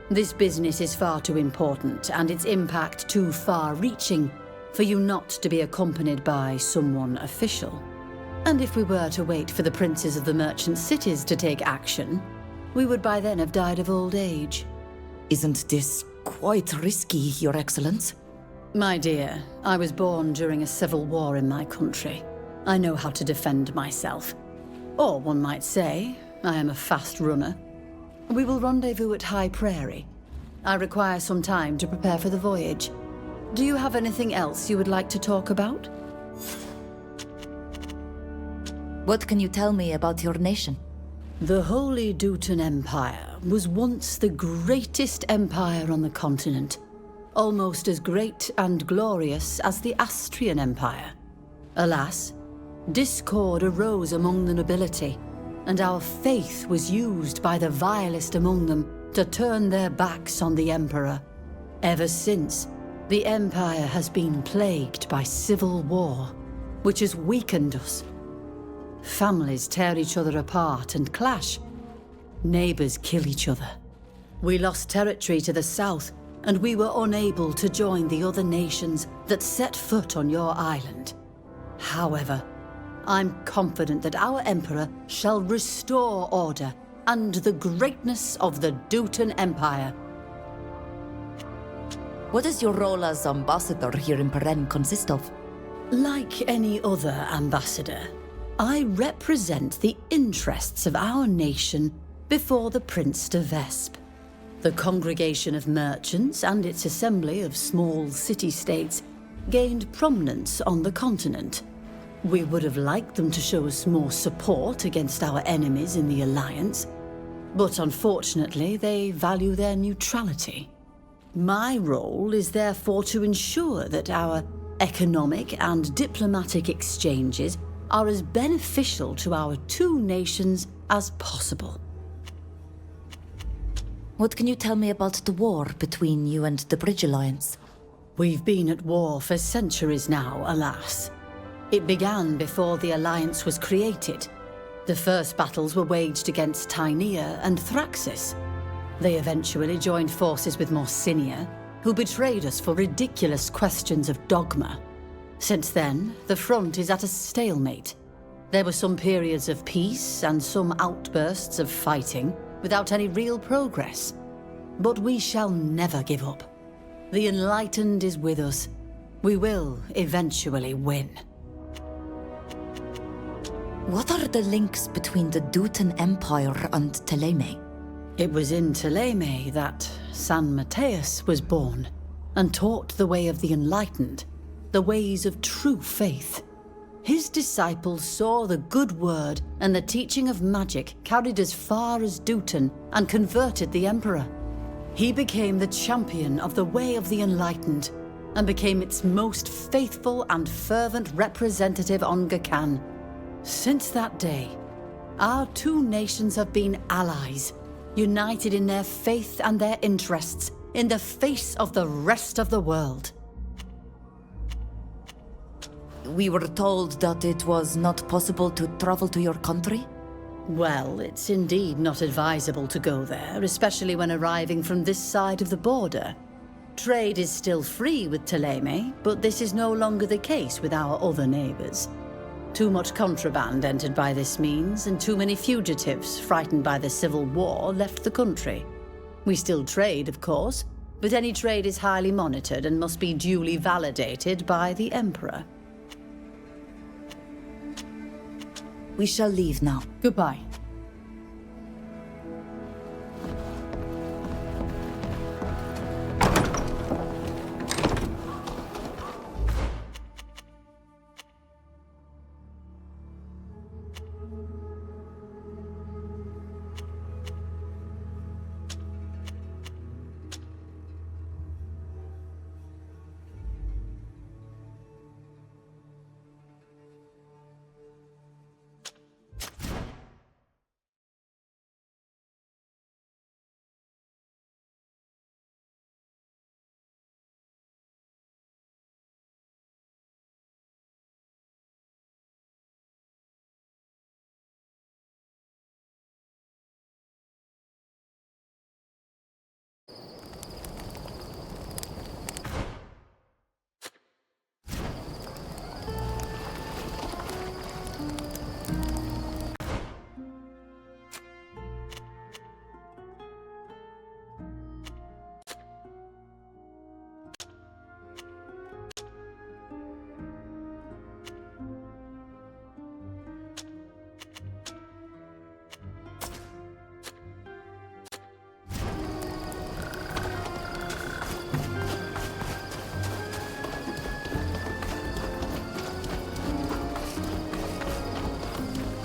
[SPEAKER 15] This business is far too important, and its impact too far-reaching, for you not to be accompanied by someone official. And if we were to wait for the princes of the merchant cities to take action, we would by then have died of old age.
[SPEAKER 1] Isn't this quite risky, Your Excellence?
[SPEAKER 15] My dear, I was born during a civil war in my country. I know how to defend myself. Or one might say, I am a fast runner. We will rendezvous at High Prairie. I require some time to prepare for the voyage. Do you have anything else you would like to talk about?
[SPEAKER 1] What can you tell me about your nation?
[SPEAKER 15] The Holy Dutan Empire was once the greatest empire on the continent, almost as great and glorious as the Austrian Empire. Alas, discord arose among the nobility, and our faith was used by the vilest among them to turn their backs on the Emperor. Ever since, the Empire has been plagued by civil war, which has weakened us. Families tear each other apart and clash. Neighbors kill each other. We lost territory to the south, and we were unable to join the other nations that set foot on your island. However, I'm confident that our Emperor shall restore order and the greatness of the Dutan Empire.
[SPEAKER 1] What does your role as ambassador here in Peren consist of?
[SPEAKER 15] Like any other ambassador, I represent the interests of our nation before the Prince de Vesp. The congregation of merchants and its assembly of small city-states gained prominence on the continent. We would have liked them to show us more support against our enemies in the Alliance, but unfortunately they value their neutrality. My role is therefore to ensure that our economic and diplomatic exchanges are as beneficial to our two nations as possible.
[SPEAKER 1] What can you tell me about the war between you and the Bridge Alliance?
[SPEAKER 15] We've been at war for centuries now, alas. It began before the Alliance was created. The first battles were waged against Tynea and Thraxis. They eventually joined forces with Morsinia, who betrayed us for ridiculous questions of dogma. Since then, the front is at a stalemate. There were some periods of peace and some outbursts of fighting, without any real progress. But we shall never give up. The Enlightened is with us. We will eventually win.
[SPEAKER 1] What are the links between the Dutan Empire and Teleme?
[SPEAKER 15] It was in Teleme that San Mateus was born and taught the way of the Enlightened, the ways of true faith. His disciples saw the good word and the teaching of magic carried as far as Dutan and converted the Emperor. He became the champion of the way of the Enlightened and became its most faithful and fervent representative on Ghakan. Since that day, our two nations have been allies, united in their faith and their interests in the face of the rest of the world.
[SPEAKER 1] We were told that it was not possible to travel to your country?
[SPEAKER 15] Well, it's indeed not advisable to go there, especially when arriving from this side of the border. Trade is still free with Teleme, but this is no longer the case with our other neighbors. Too much contraband entered by this means, and too many fugitives, frightened by the civil war, left the country. We still trade, of course, but any trade is highly monitored and must be duly validated by the Emperor.
[SPEAKER 1] We shall leave now.
[SPEAKER 15] Goodbye.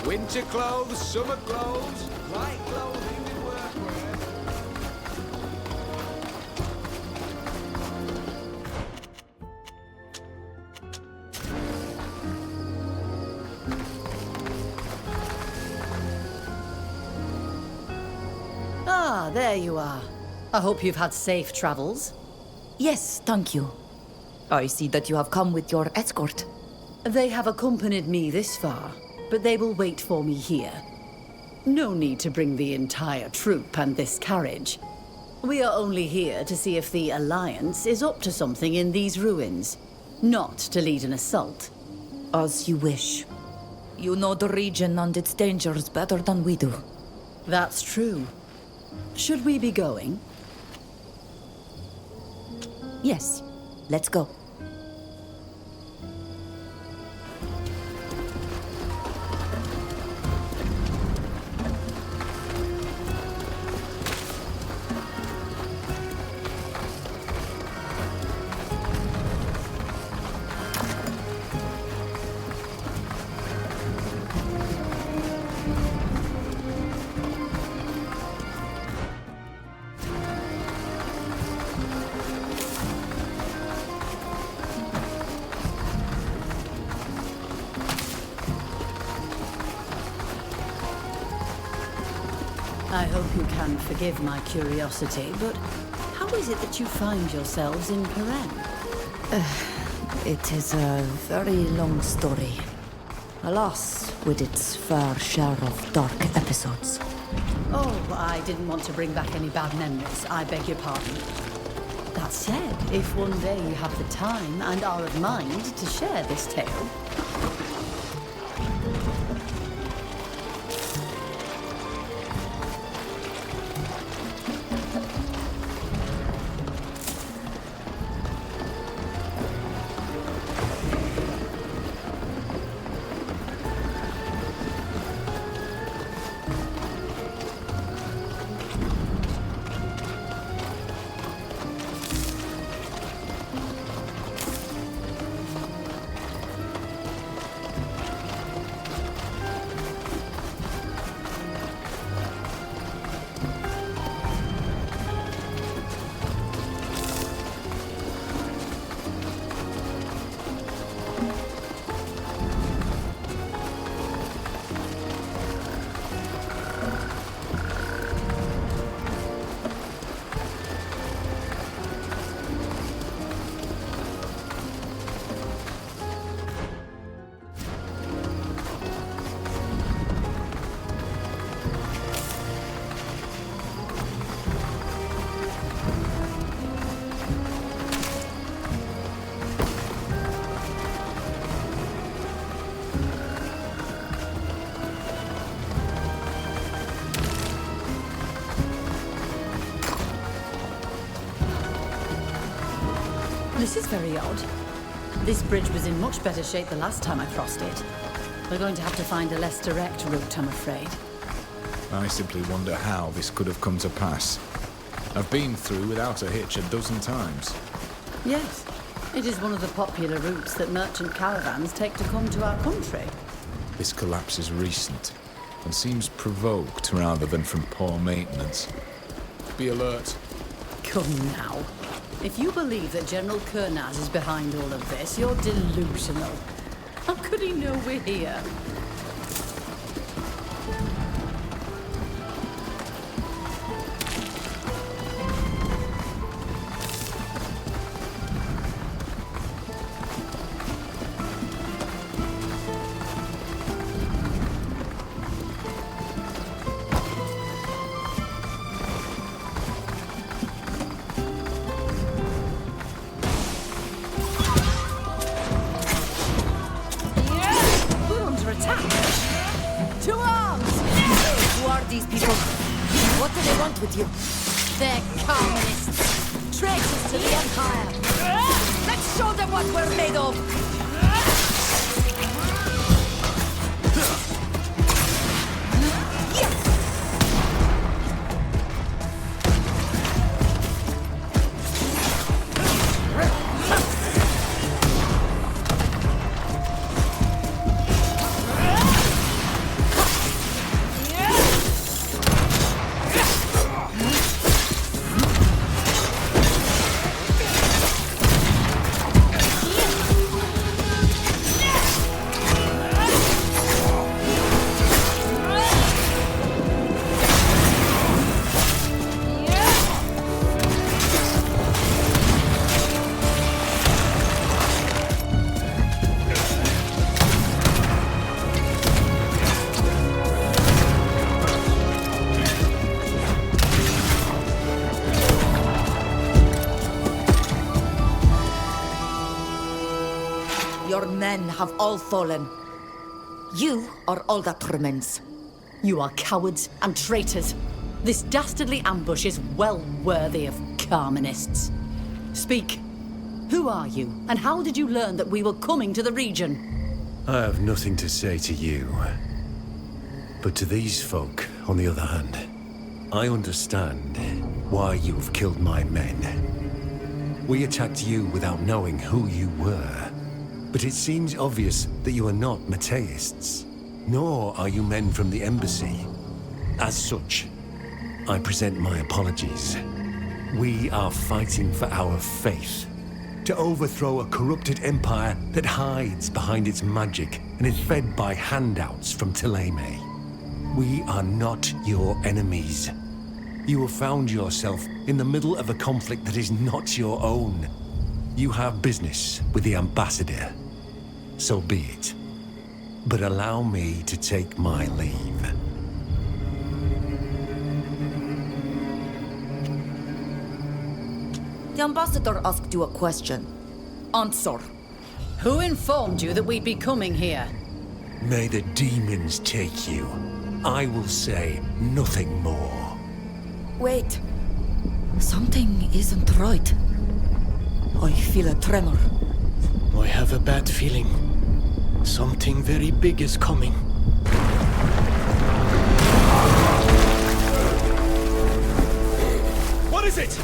[SPEAKER 8] Winter clothes, summer clothes, light clothing and workwear.
[SPEAKER 15] Ah, there you are. I hope you've had safe travels.
[SPEAKER 1] Yes, thank you. I see that you have come with your escort.
[SPEAKER 15] They have accompanied me this far, but they will wait for me here. No need to bring the entire troop and this carriage. We are only here to see if the Alliance is up to something in these ruins, not to lead an assault.
[SPEAKER 1] As you wish. You know the region and its dangers better than we do.
[SPEAKER 15] That's true. Should we be going?
[SPEAKER 1] Yes. Let's go.
[SPEAKER 15] I hope you can forgive my curiosity, but how is it that you find yourselves in Peren?
[SPEAKER 1] It is a very long story. Alas, with its fair share of dark episodes.
[SPEAKER 15] Oh, I didn't want to bring back any bad memories. I beg your pardon. That said, if one day you have the time and are of mind to share this tale... This is very odd. This bridge was in much better shape the last time I crossed it. We're going to have to find a less direct route, I'm afraid.
[SPEAKER 8] I simply wonder how this could have come to pass. I've been through without a hitch a dozen times.
[SPEAKER 15] Yes, it is one of the popular routes that merchant caravans take to come to our country.
[SPEAKER 8] This collapse is recent and seems provoked rather than from poor maintenance. Be alert.
[SPEAKER 15] Come now. If you believe that General Kurnaz is behind all of this, you're delusional. How could he know we're here?
[SPEAKER 1] With you.
[SPEAKER 10] They're communists. Traitors to the Empire.
[SPEAKER 1] Let's show them what we're made of. men have all fallen. You are all that remains.
[SPEAKER 15] You are cowards and traitors. This dastardly ambush is well worthy of Carmenists. Speak. Who are you, and how did you learn that we were coming to the region?
[SPEAKER 16] I have nothing to say to you. But to these folk, on the other hand, I understand why you have killed my men. We attacked you without knowing who you were. But it seems obvious that you are not Mateists, nor are you men from the embassy. As such, I present my apologies. We are fighting for our faith, to overthrow a corrupted empire that hides behind its magic and is fed by handouts from Thélème. We are not your enemies. You have found yourself in the middle of a conflict that is not your own. You have business with the ambassador. So be it. But allow me to take my leave.
[SPEAKER 1] The ambassador asked you a question. Answer.
[SPEAKER 15] Who informed you that we'd be coming here?
[SPEAKER 16] May the demons take you. I will say nothing more.
[SPEAKER 1] Wait. Something isn't right. I feel a tremor.
[SPEAKER 17] I have a bad feeling. Something very big is coming.
[SPEAKER 6] What is it?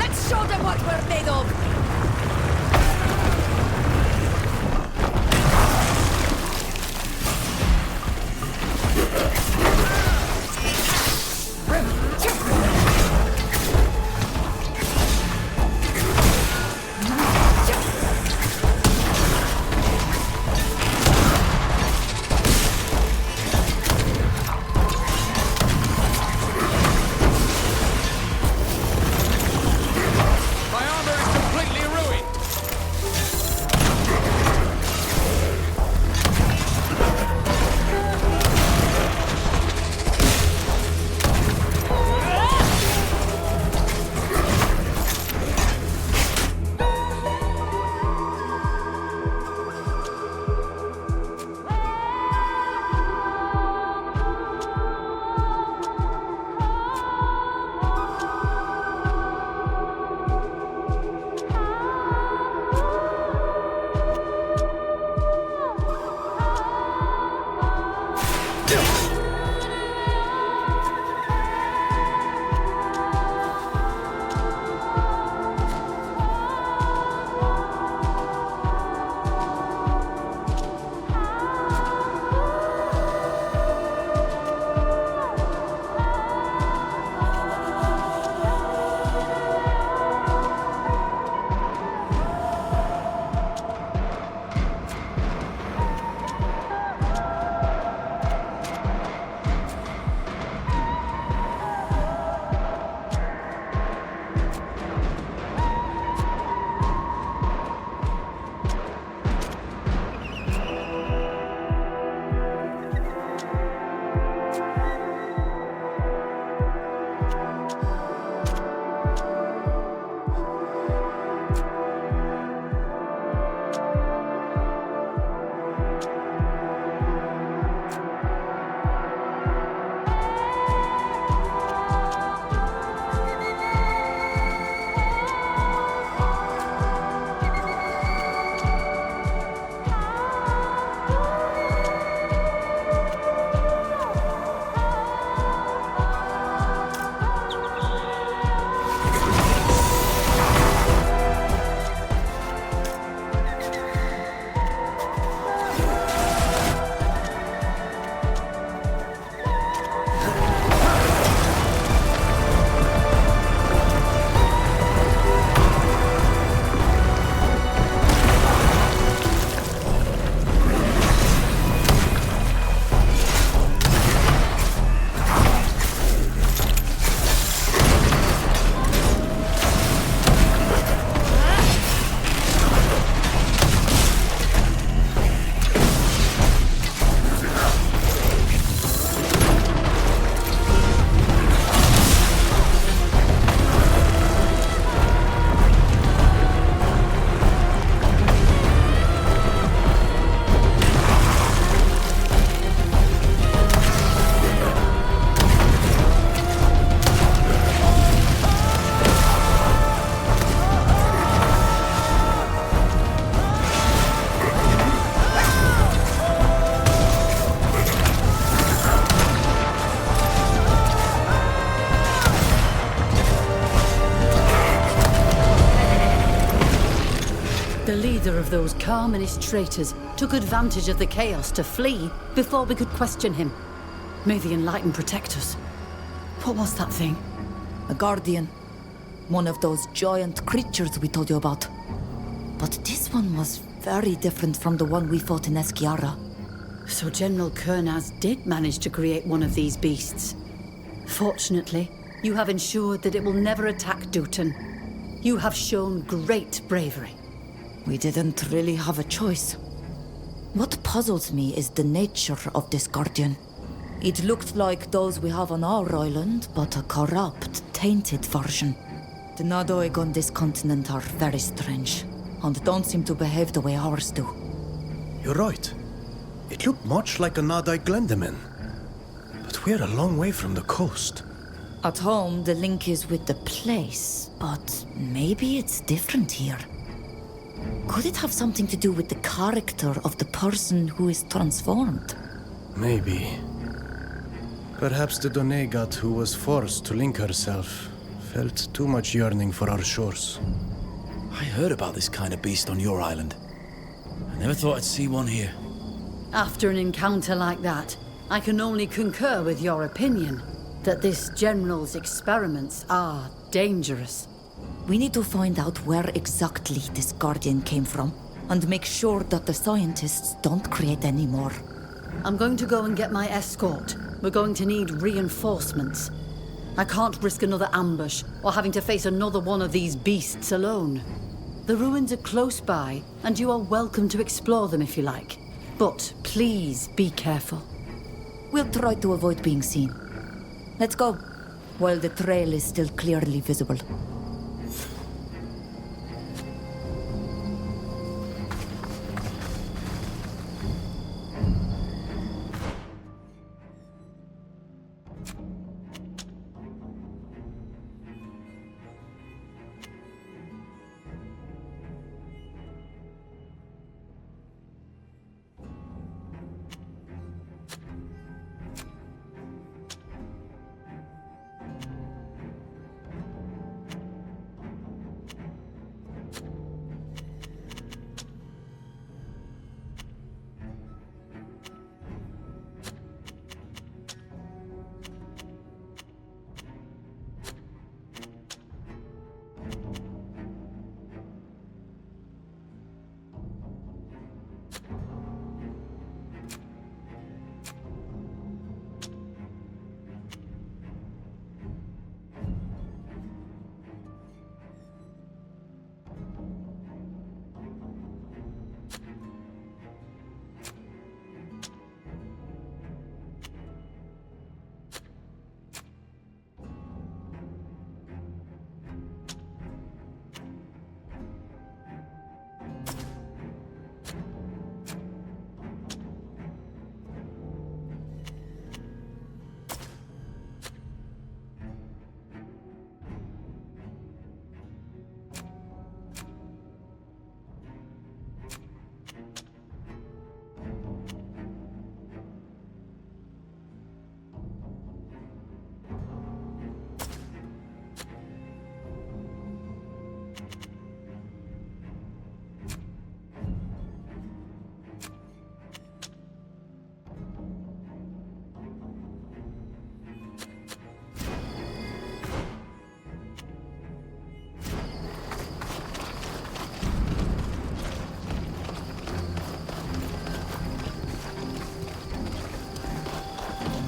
[SPEAKER 1] Let's show them what we're made of!
[SPEAKER 15] The leader of those Carmenist traitors took advantage of the chaos to flee before we could question him. May the Enlightened protect us. What was that thing?
[SPEAKER 1] A guardian. One of those giant creatures we told you about. But this one was very different from the one we fought in Eschiara.
[SPEAKER 15] So General Kurnaz did manage to create one of these beasts. Fortunately, you have ensured that it will never attack Dutton. You have shown great bravery.
[SPEAKER 1] We didn't really have a choice. What puzzles me is the nature of this guardian. It looked like those we have on our island, but a corrupt, tainted version. The Nadoig on this continent are very strange, and don't seem to behave the way ours do.
[SPEAKER 17] You're right. It looked much like a Nadai Glendeman. But we're a long way from the coast.
[SPEAKER 1] At home, the link is with the place, but maybe it's different here. Could it have something to do with the character of the person who is transformed?
[SPEAKER 17] Maybe. Perhaps the Donegat who was forced to link herself felt too much yearning for our shores.
[SPEAKER 18] I heard about this kind of beast on your island. I never thought I'd see one here.
[SPEAKER 15] After an encounter like that, I can only concur with your opinion that this General's experiments are dangerous.
[SPEAKER 1] We need to find out where exactly this guardian came from, and make sure that the scientists don't create any more.
[SPEAKER 15] I'm going to go and get my escort. We're going to need reinforcements. I can't risk another ambush, or having to face another one of these beasts alone. The ruins are close by, and you are welcome to explore them if you like. But please be careful.
[SPEAKER 1] We'll try to avoid being seen. Let's go, while the trail is still clearly visible.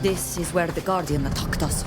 [SPEAKER 1] This is where the Guardian attacked us.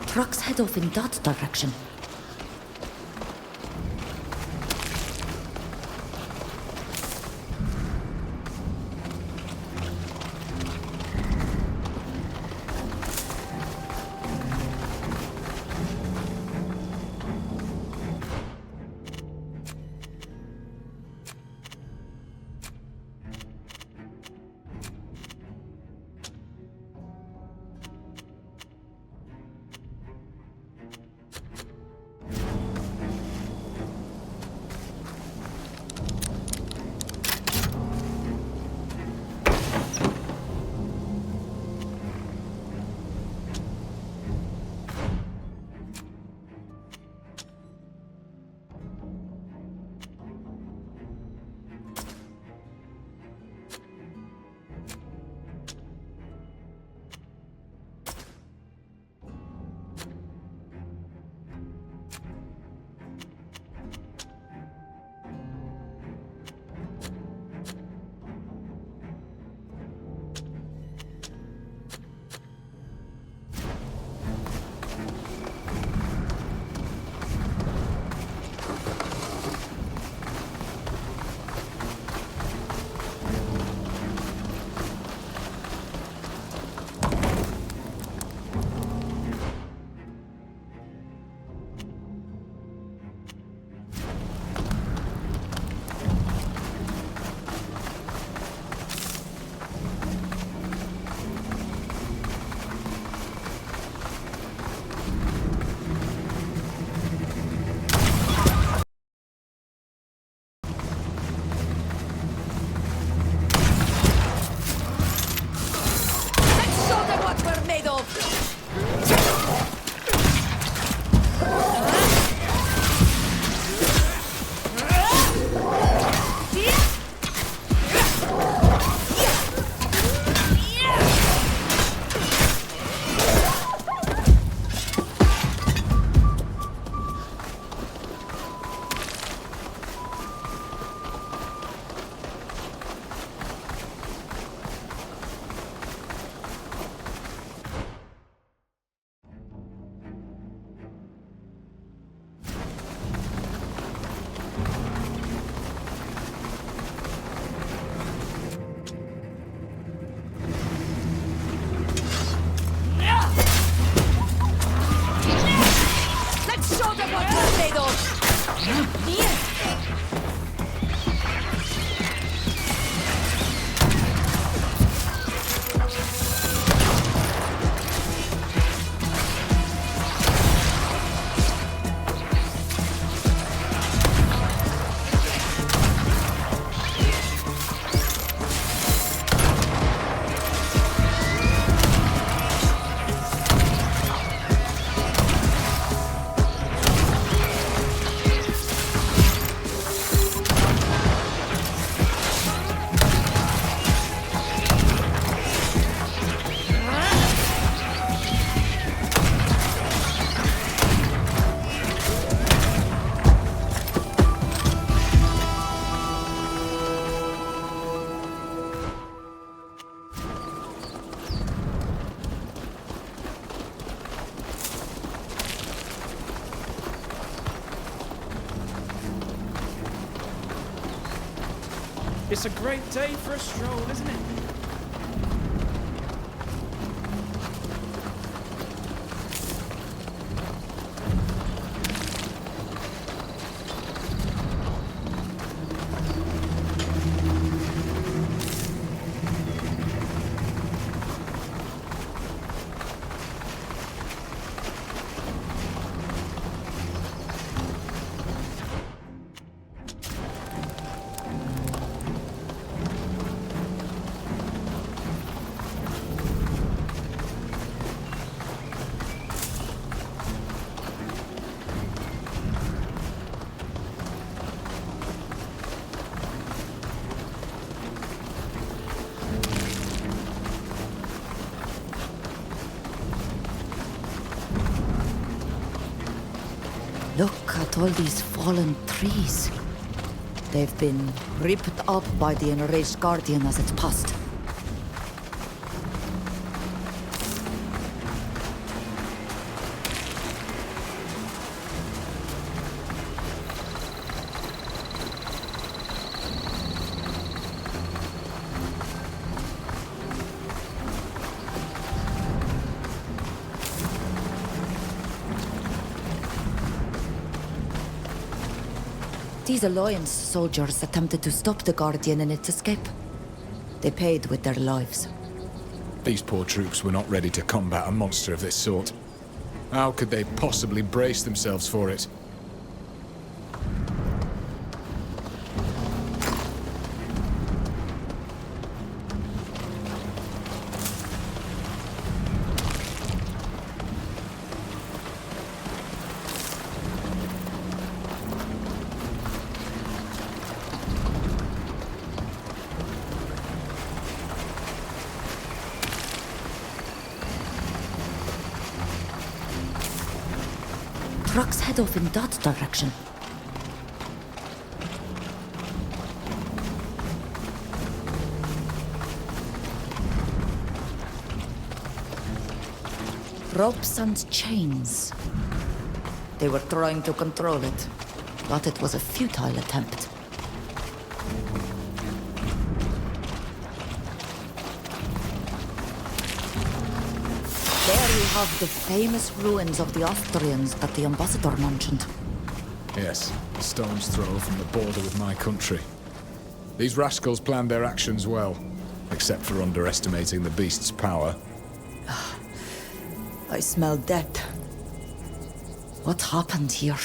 [SPEAKER 1] Trucks head off in that direction.
[SPEAKER 19] It's a great day for a stroll, isn't it?
[SPEAKER 1] Look at all these fallen trees. They've been ripped up by the enraged Guardian as it's passed. These Alliance soldiers attempted to stop the Guardian in its escape. They paid with their lives.
[SPEAKER 8] These poor troops were not ready to combat a monster of this sort. How could they possibly brace themselves for it?
[SPEAKER 1] Trucks head off in that direction. Ropes and chains. They were trying to control it, but it was a futile attempt. There you have the famous ruins of the Austrians that the ambassador mentioned.
[SPEAKER 8] Yes, a stone's throw from the border with my country. These rascals planned their actions well, except for underestimating the beast's power.
[SPEAKER 1] I smell death. What happened here?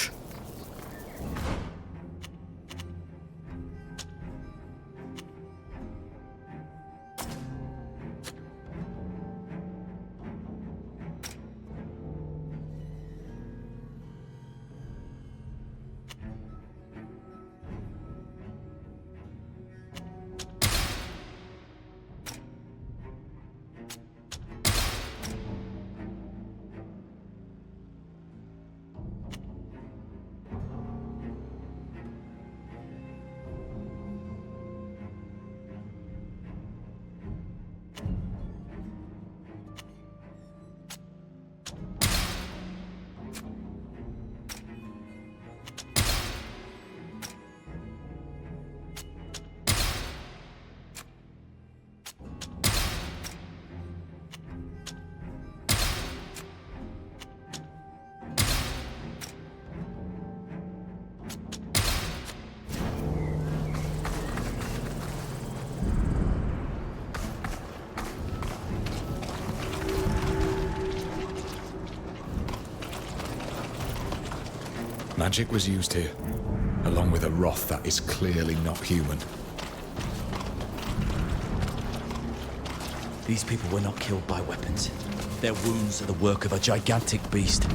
[SPEAKER 8] Magic was used here, along with a wrath that is clearly not human.
[SPEAKER 18] These people were not killed by weapons. Their wounds are the work of a gigantic beast.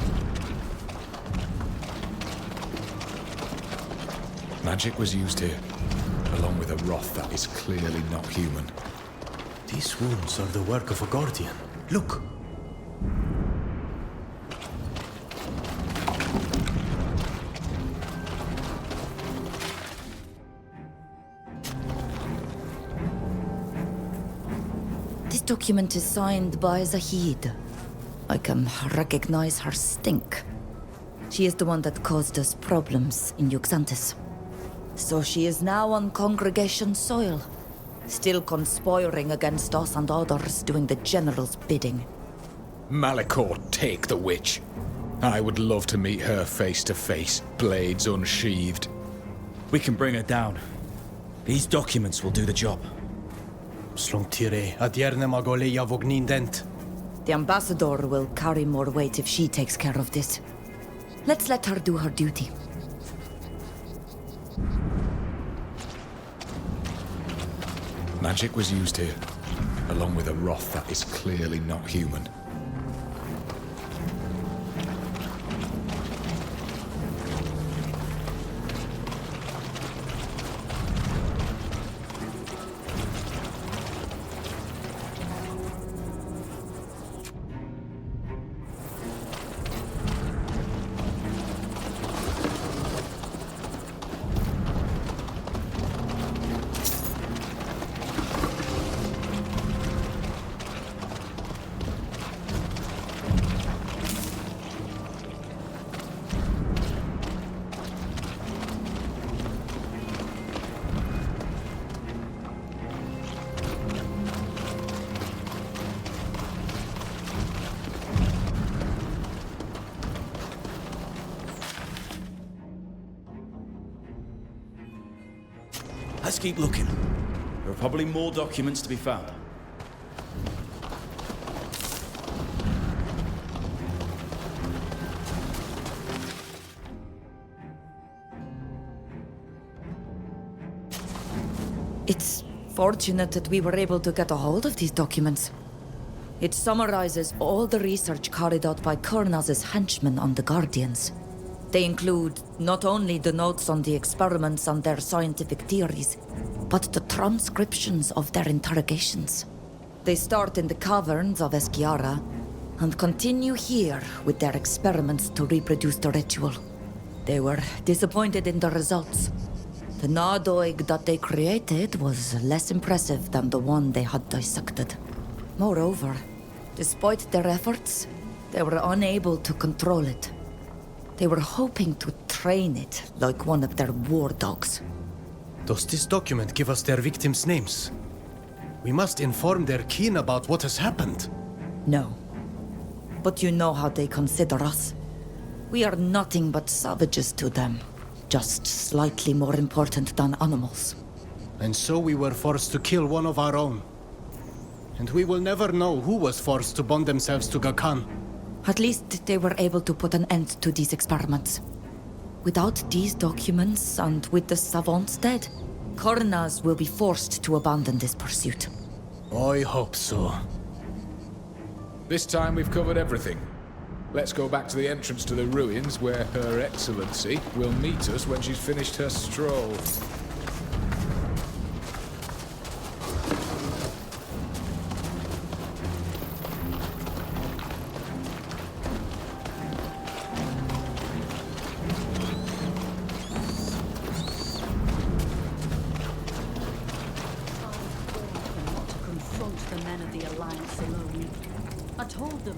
[SPEAKER 8] Magic was used here, along with a wrath that is clearly not human.
[SPEAKER 17] These wounds are the work of a guardian. Look!
[SPEAKER 1] This document is signed by Zahid. I can recognize her stink. She is the one that caused us problems in Yuxantis. So she is now on congregation soil, still conspiring against us and others doing the General's bidding.
[SPEAKER 8] Malachor, take the witch. I would love to meet her face to face, blades unsheathed.
[SPEAKER 18] We can bring her down. These documents will do the job.
[SPEAKER 17] Slungtire, adierne magoleja vognindent.
[SPEAKER 1] The ambassador will carry more weight if she takes care of this. Let's let her do her duty.
[SPEAKER 8] Magic was used here, along with a wrath that is clearly not human.
[SPEAKER 18] Let's keep looking. There are probably more documents to be found.
[SPEAKER 1] It's fortunate that we were able to get a hold of these documents. It summarizes all the research carried out by Kurnaz's henchmen on the Guardians. They include not only the notes on the experiments and their scientific theories, but the transcriptions of their interrogations. They start in the caverns of Eschiara and continue here with their experiments to reproduce the ritual. They were disappointed in the results. The Nadoig that they created was less impressive than the one they had dissected. Moreover, despite their efforts, they were unable to control it. They were hoping to train it like one of their war dogs.
[SPEAKER 17] Does this document give us their victims' names? We must inform their kin about what has happened.
[SPEAKER 1] No. But you know how they consider us. We are nothing but savages to them, just slightly more important than animals.
[SPEAKER 17] And so we were forced to kill one of our own. And we will never know who was forced to bond themselves to Gakan.
[SPEAKER 1] At least they were able to put an end to these experiments. Without these documents, and with the savants dead, Kurnaz will be forced to abandon this pursuit.
[SPEAKER 17] I hope so.
[SPEAKER 8] This time we've covered everything. Let's go back to the entrance to the ruins where Her Excellency will meet us when she's finished her stroll.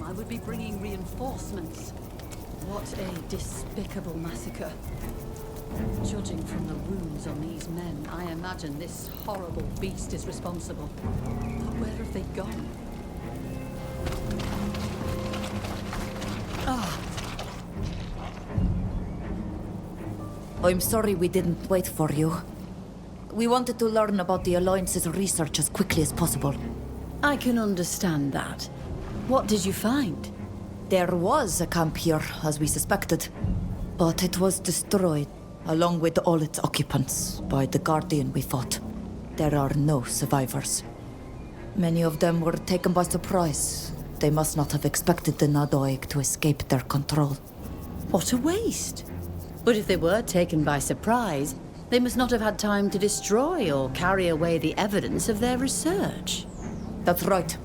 [SPEAKER 15] I would be bringing reinforcements. What a despicable massacre. Judging from the wounds on these men, I imagine this horrible beast is responsible. But where have they gone?
[SPEAKER 1] I'm sorry we didn't wait for you. We wanted to learn about the Alliance's research as quickly as possible.
[SPEAKER 15] I can understand that. What did you find?
[SPEAKER 1] There was a camp here, as we suspected. but it was destroyed, along with all its occupants, by the Guardian we fought. There are no survivors. Many of them were taken by surprise. They must not have expected the Nadoig to escape their control.
[SPEAKER 15] What a waste! But if they were taken by surprise, they must not have had time to destroy or carry away the evidence of their research.
[SPEAKER 1] That's right.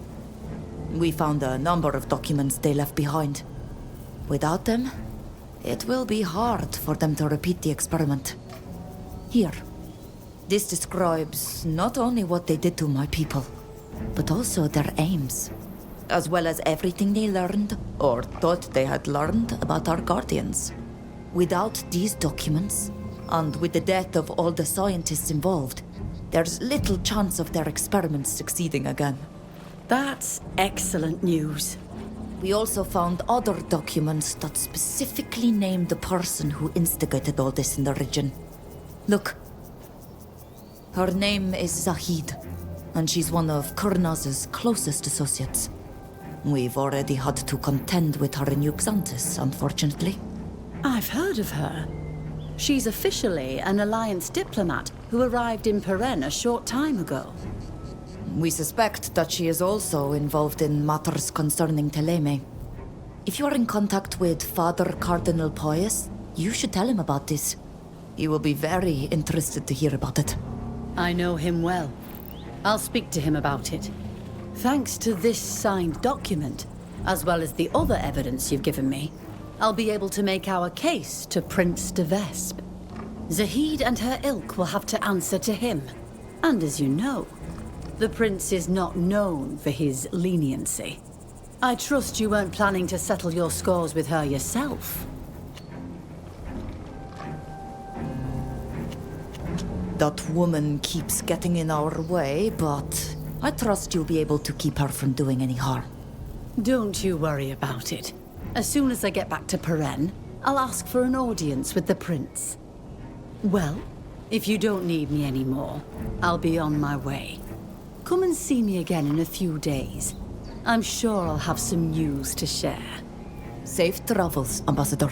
[SPEAKER 1] We found a number of documents they left behind. Without them, it will be hard for them to repeat the experiment. Here. This describes not only what they did to my people, but also their aims, as well as everything they learned, or thought they had learned, about our guardians. Without these documents, and with the death of all the scientists involved, there's little chance of their experiments succeeding again.
[SPEAKER 15] That's excellent news.
[SPEAKER 1] We also found other documents that specifically named the person who instigated all this in the region. Look. Her name is Zahid, and she's one of Kurnaz's closest associates. We've already had to contend with her in Yuxantis, unfortunately.
[SPEAKER 15] I've heard of her. She's officially an Alliance diplomat who arrived in Peren a short time ago.
[SPEAKER 1] We suspect that she is also involved in matters concerning Teleme. If you are in contact with Father Cardinal Pius, you should tell him about this. He will be very interested to hear about it.
[SPEAKER 15] I know him well. I'll speak to him about it. Thanks to this signed document, as well as the other evidence you've given me, I'll be able to make our case to Prince de Vespe. Zahid and her ilk will have to answer to him. And as you know, the prince is not known for his leniency. I trust you weren't planning to settle your scores with her yourself.
[SPEAKER 1] That woman keeps getting in our way, but I trust you'll be able to keep her from doing any harm.
[SPEAKER 15] Don't you worry about it. As soon as I get back to Peren, I'll ask for an audience with the prince. Well, if you don't need me anymore, I'll be on my way. Come and see me again in a few days. I'm sure I'll have some news to share.
[SPEAKER 1] Safe travels, Ambassador.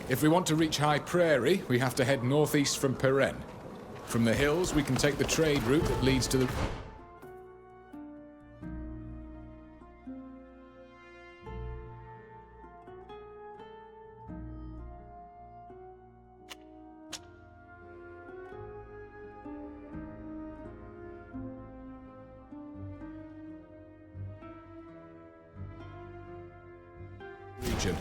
[SPEAKER 8] If we want to reach High Prairie, we have to head northeast from Peren. From the hills, we can take the trade route that leads to the... region.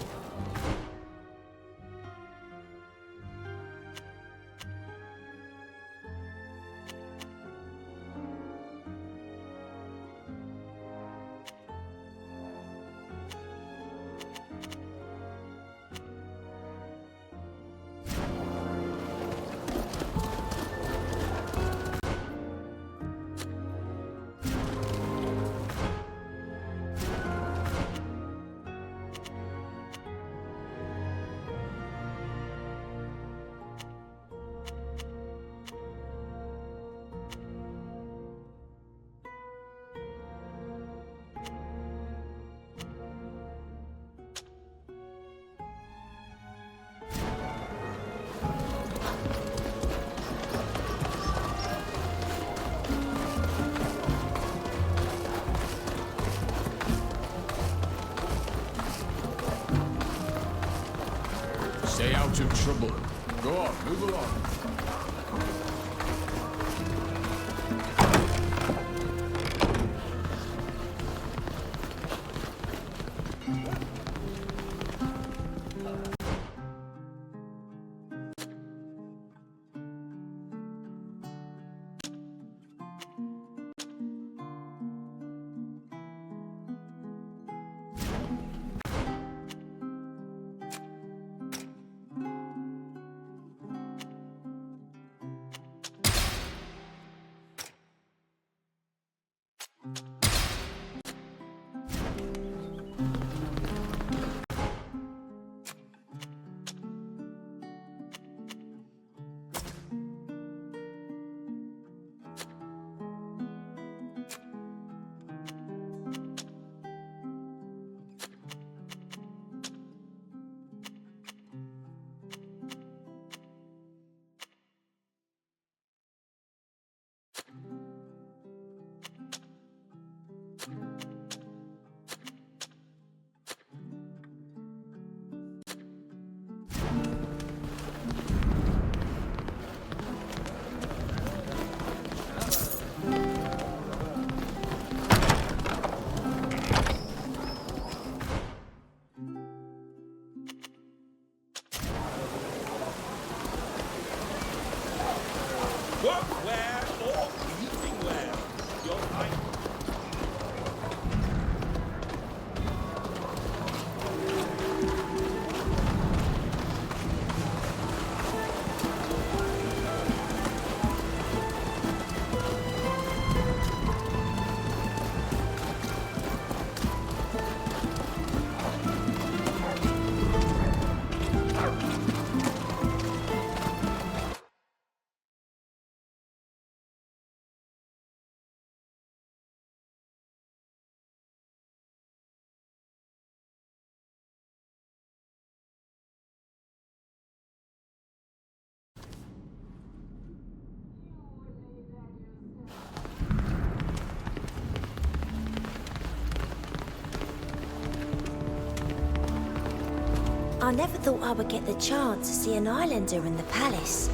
[SPEAKER 8] Stay out of trouble. Go on, move along.
[SPEAKER 3] I never thought I would get the chance to see an islander in the palace.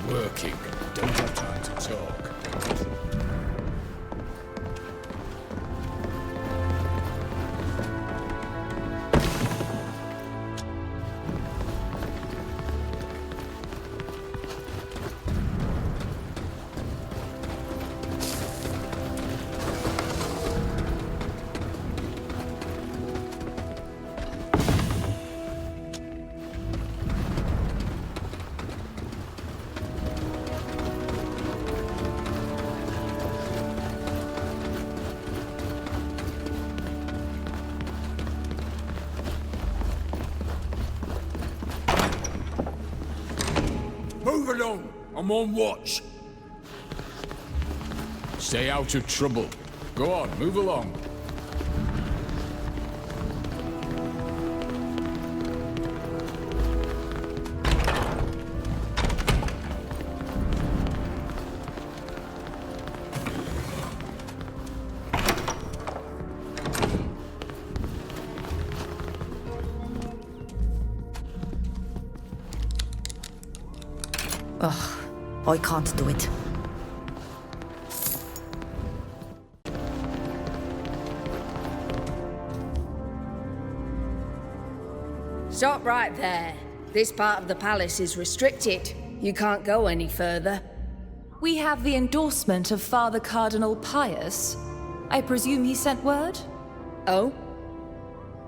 [SPEAKER 8] Working. Don't have time to talk.
[SPEAKER 6] Move along! I'm on watch!
[SPEAKER 8] Stay out of trouble. Go on, move along.
[SPEAKER 1] I can't do it.
[SPEAKER 10] Stop right there. This part of the palace is restricted. You can't go any further.
[SPEAKER 20] We have the endorsement of Father Cardinal Pius. I presume he sent word?
[SPEAKER 10] Oh?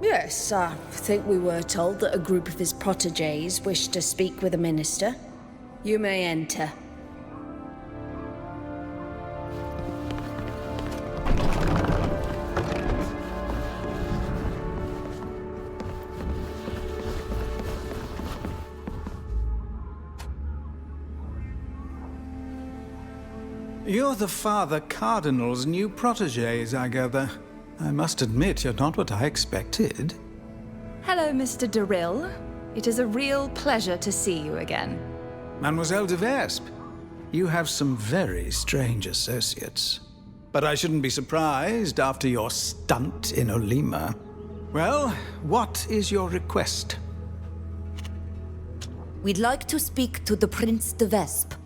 [SPEAKER 10] Yes, I think we were told that a group of his protégés wished to speak with a minister. You may enter.
[SPEAKER 11] You're the Father Cardinal's new protégés, I gather. I must admit, you're not what I expected.
[SPEAKER 20] Hello, Mr. Durrill. It is a real pleasure to see you again.
[SPEAKER 11] Mademoiselle de Vespe, you have some very strange associates. But I shouldn't be surprised after your stunt in Olima. Well, what is your request?
[SPEAKER 1] We'd like to speak to the Prince de Vespe.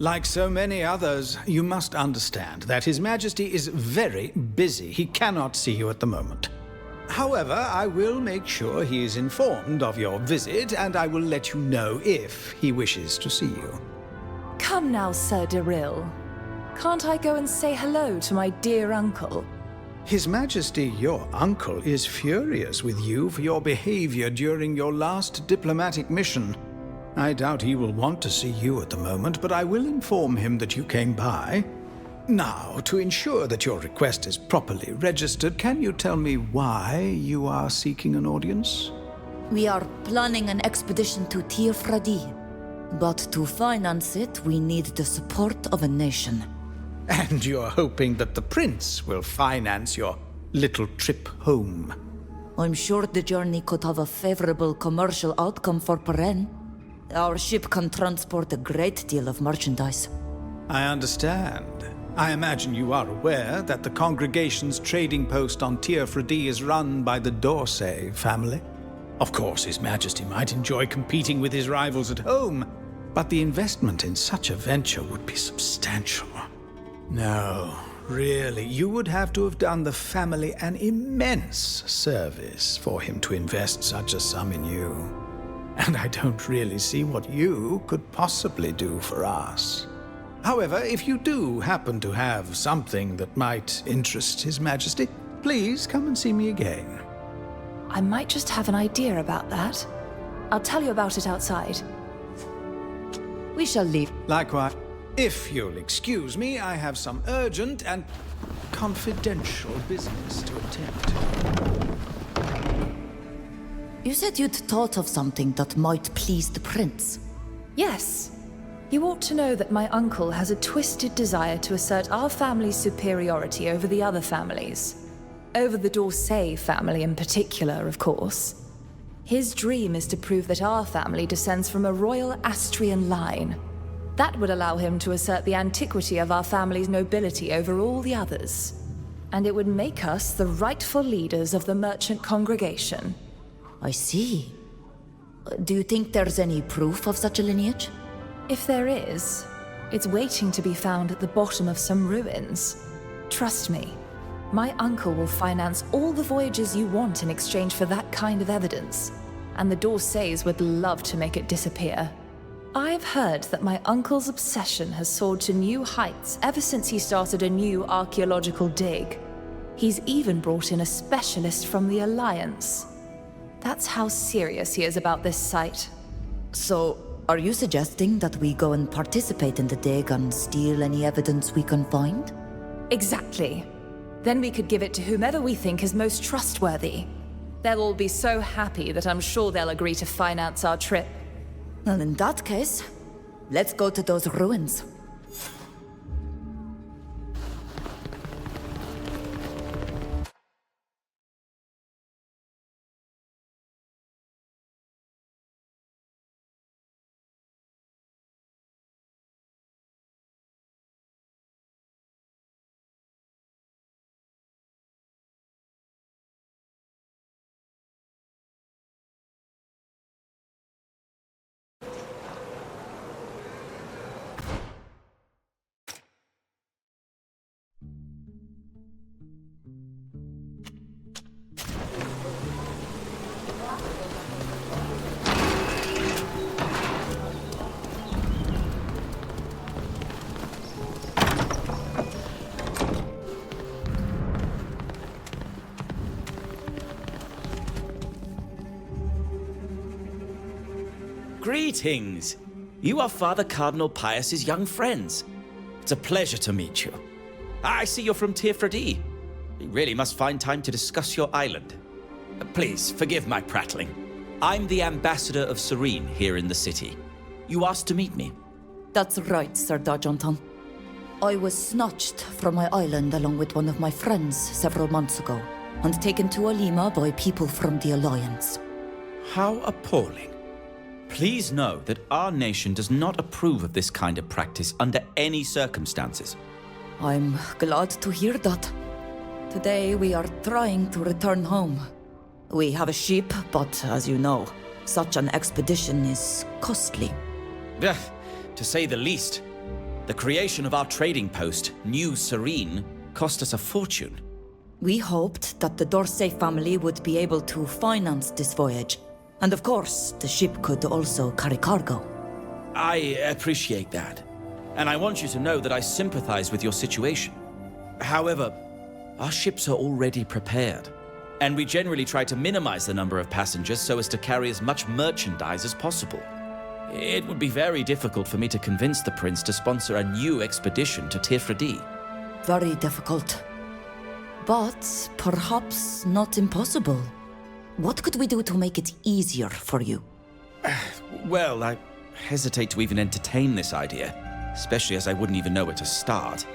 [SPEAKER 11] Like so many others, you must understand that His Majesty is very busy. He cannot see you at the moment. However, I will make sure he is informed of your visit, and I will let you know if he wishes to see you.
[SPEAKER 20] Come now, Sir Durrill. Can't I go and say hello to my dear uncle?
[SPEAKER 11] His Majesty, your uncle, is furious with you for your behavior during your last diplomatic mission. I doubt he will want to see you at the moment, but I will inform him that you came by. Now, to ensure that your request is properly registered, can you tell me why you are seeking an audience?
[SPEAKER 1] We are planning an expedition to Tir-Fradi. But to finance it, we need the support of a nation.
[SPEAKER 11] And you're hoping that the prince will finance your little trip home?
[SPEAKER 1] I'm sure the journey could have a favorable commercial outcome for Peren. Our ship can transport a great deal of merchandise.
[SPEAKER 11] I understand. I imagine you are aware that the congregation's trading post on Tir-Fradi is run by the D'Orsay family. Of course, His Majesty might enjoy competing with his rivals at home, but the investment in such a venture would be substantial. No, really, you would have to have done the family an immense service for him to invest such a sum in you. And I don't really see what you could possibly do for us. However, if you do happen to have something that might interest His Majesty, please come and see me again.
[SPEAKER 20] I might just have an idea about that. I'll tell you about it outside.
[SPEAKER 1] We shall leave.
[SPEAKER 11] Likewise. If you'll excuse me, I have some urgent and confidential business to attend to.
[SPEAKER 1] You said you'd thought of something that might please the prince.
[SPEAKER 20] Yes. You ought to know that my uncle has a twisted desire to assert our family's superiority over the other families. Over the D'Orsay family in particular, of course. His dream is to prove that our family descends from a royal Astrian line. That would allow him to assert the antiquity of our family's nobility over all the others. And it would make us the rightful leaders of the merchant congregation.
[SPEAKER 1] I see. Do you think there's any proof of such a lineage?
[SPEAKER 20] If there is, it's waiting to be found at the bottom of some ruins. Trust me, my uncle will finance all the voyages you want in exchange for that kind of evidence. And the D'Orsays would love to make it disappear. I've heard that my uncle's obsession has soared to new heights ever since he started a new archaeological dig. He's even brought in a specialist from the Alliance. That's how serious he is about this site.
[SPEAKER 1] So, are you suggesting that we go and participate in the dig and steal any evidence we can find?
[SPEAKER 20] Exactly. Then we could give it to whomever we think is most trustworthy. They'll all be so happy that I'm sure they'll agree to finance our trip.
[SPEAKER 1] Well, in that case, let's go to those ruins.
[SPEAKER 21] Greetings! You are Father Cardinal Pius's young friends. It's a pleasure to meet you. I see you're from Tirfredi. We really must find time to discuss your island. Please, forgive my prattling. I'm the ambassador of Serene here in the city. You asked to meet me.
[SPEAKER 1] That's right, Sir Dargenton. I was snatched from my island along with one of my friends several months ago, and taken to Alima by people from the Alliance.
[SPEAKER 21] How appalling. Please know that our nation does not approve of this kind of practice under any circumstances.
[SPEAKER 1] I'm glad to hear that. Today we are trying to return home. We have a ship, but as you know, such an expedition is costly.
[SPEAKER 21] To say the least. The creation of our trading post, New Serene, cost us a fortune.
[SPEAKER 1] We hoped that the Dorsey family would be able to finance this voyage. And of course, the ship could also carry cargo.
[SPEAKER 21] I appreciate that. And I want you to know that I sympathize with your situation. However, our ships are already prepared. And we generally try to minimize the number of passengers so as to carry as much merchandise as possible. It would be very difficult for me to convince the prince to sponsor a new expedition to Tirfredi.
[SPEAKER 1] Very difficult. But perhaps not impossible. What could we do to make it easier for you?
[SPEAKER 21] Well, I hesitate to even entertain this idea, especially as I wouldn't even know where to start.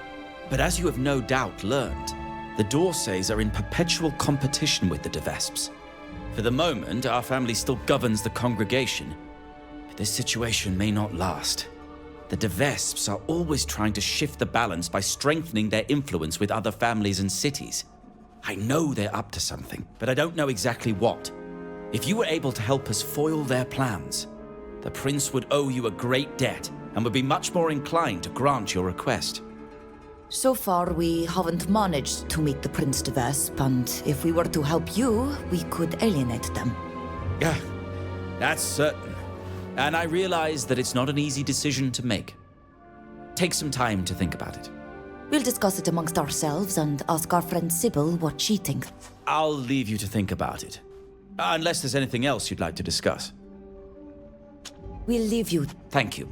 [SPEAKER 21] But as you have no doubt learned, the Dorseys are in perpetual competition with the de Vesps. For the moment, our family still governs the congregation, but this situation may not last. The de Vesps are always trying to shift the balance by strengthening their influence with other families and cities. I know they're up to something, but I don't know exactly what. If you were able to help us foil their plans, the prince would owe you a great debt and would be much more inclined to grant your request.
[SPEAKER 1] So far, we haven't managed to meet the Prince de Vesp, and if we were to help you, we could alienate them.
[SPEAKER 21] Yeah, that's certain. And I realize that it's not an easy decision to make. Take some time to think about it.
[SPEAKER 1] We'll discuss it amongst ourselves and ask our friend Sybil what she thinks.
[SPEAKER 21] I'll leave you to think about it. Unless there's anything else you'd like to discuss.
[SPEAKER 1] We'll leave you.
[SPEAKER 21] Thank you.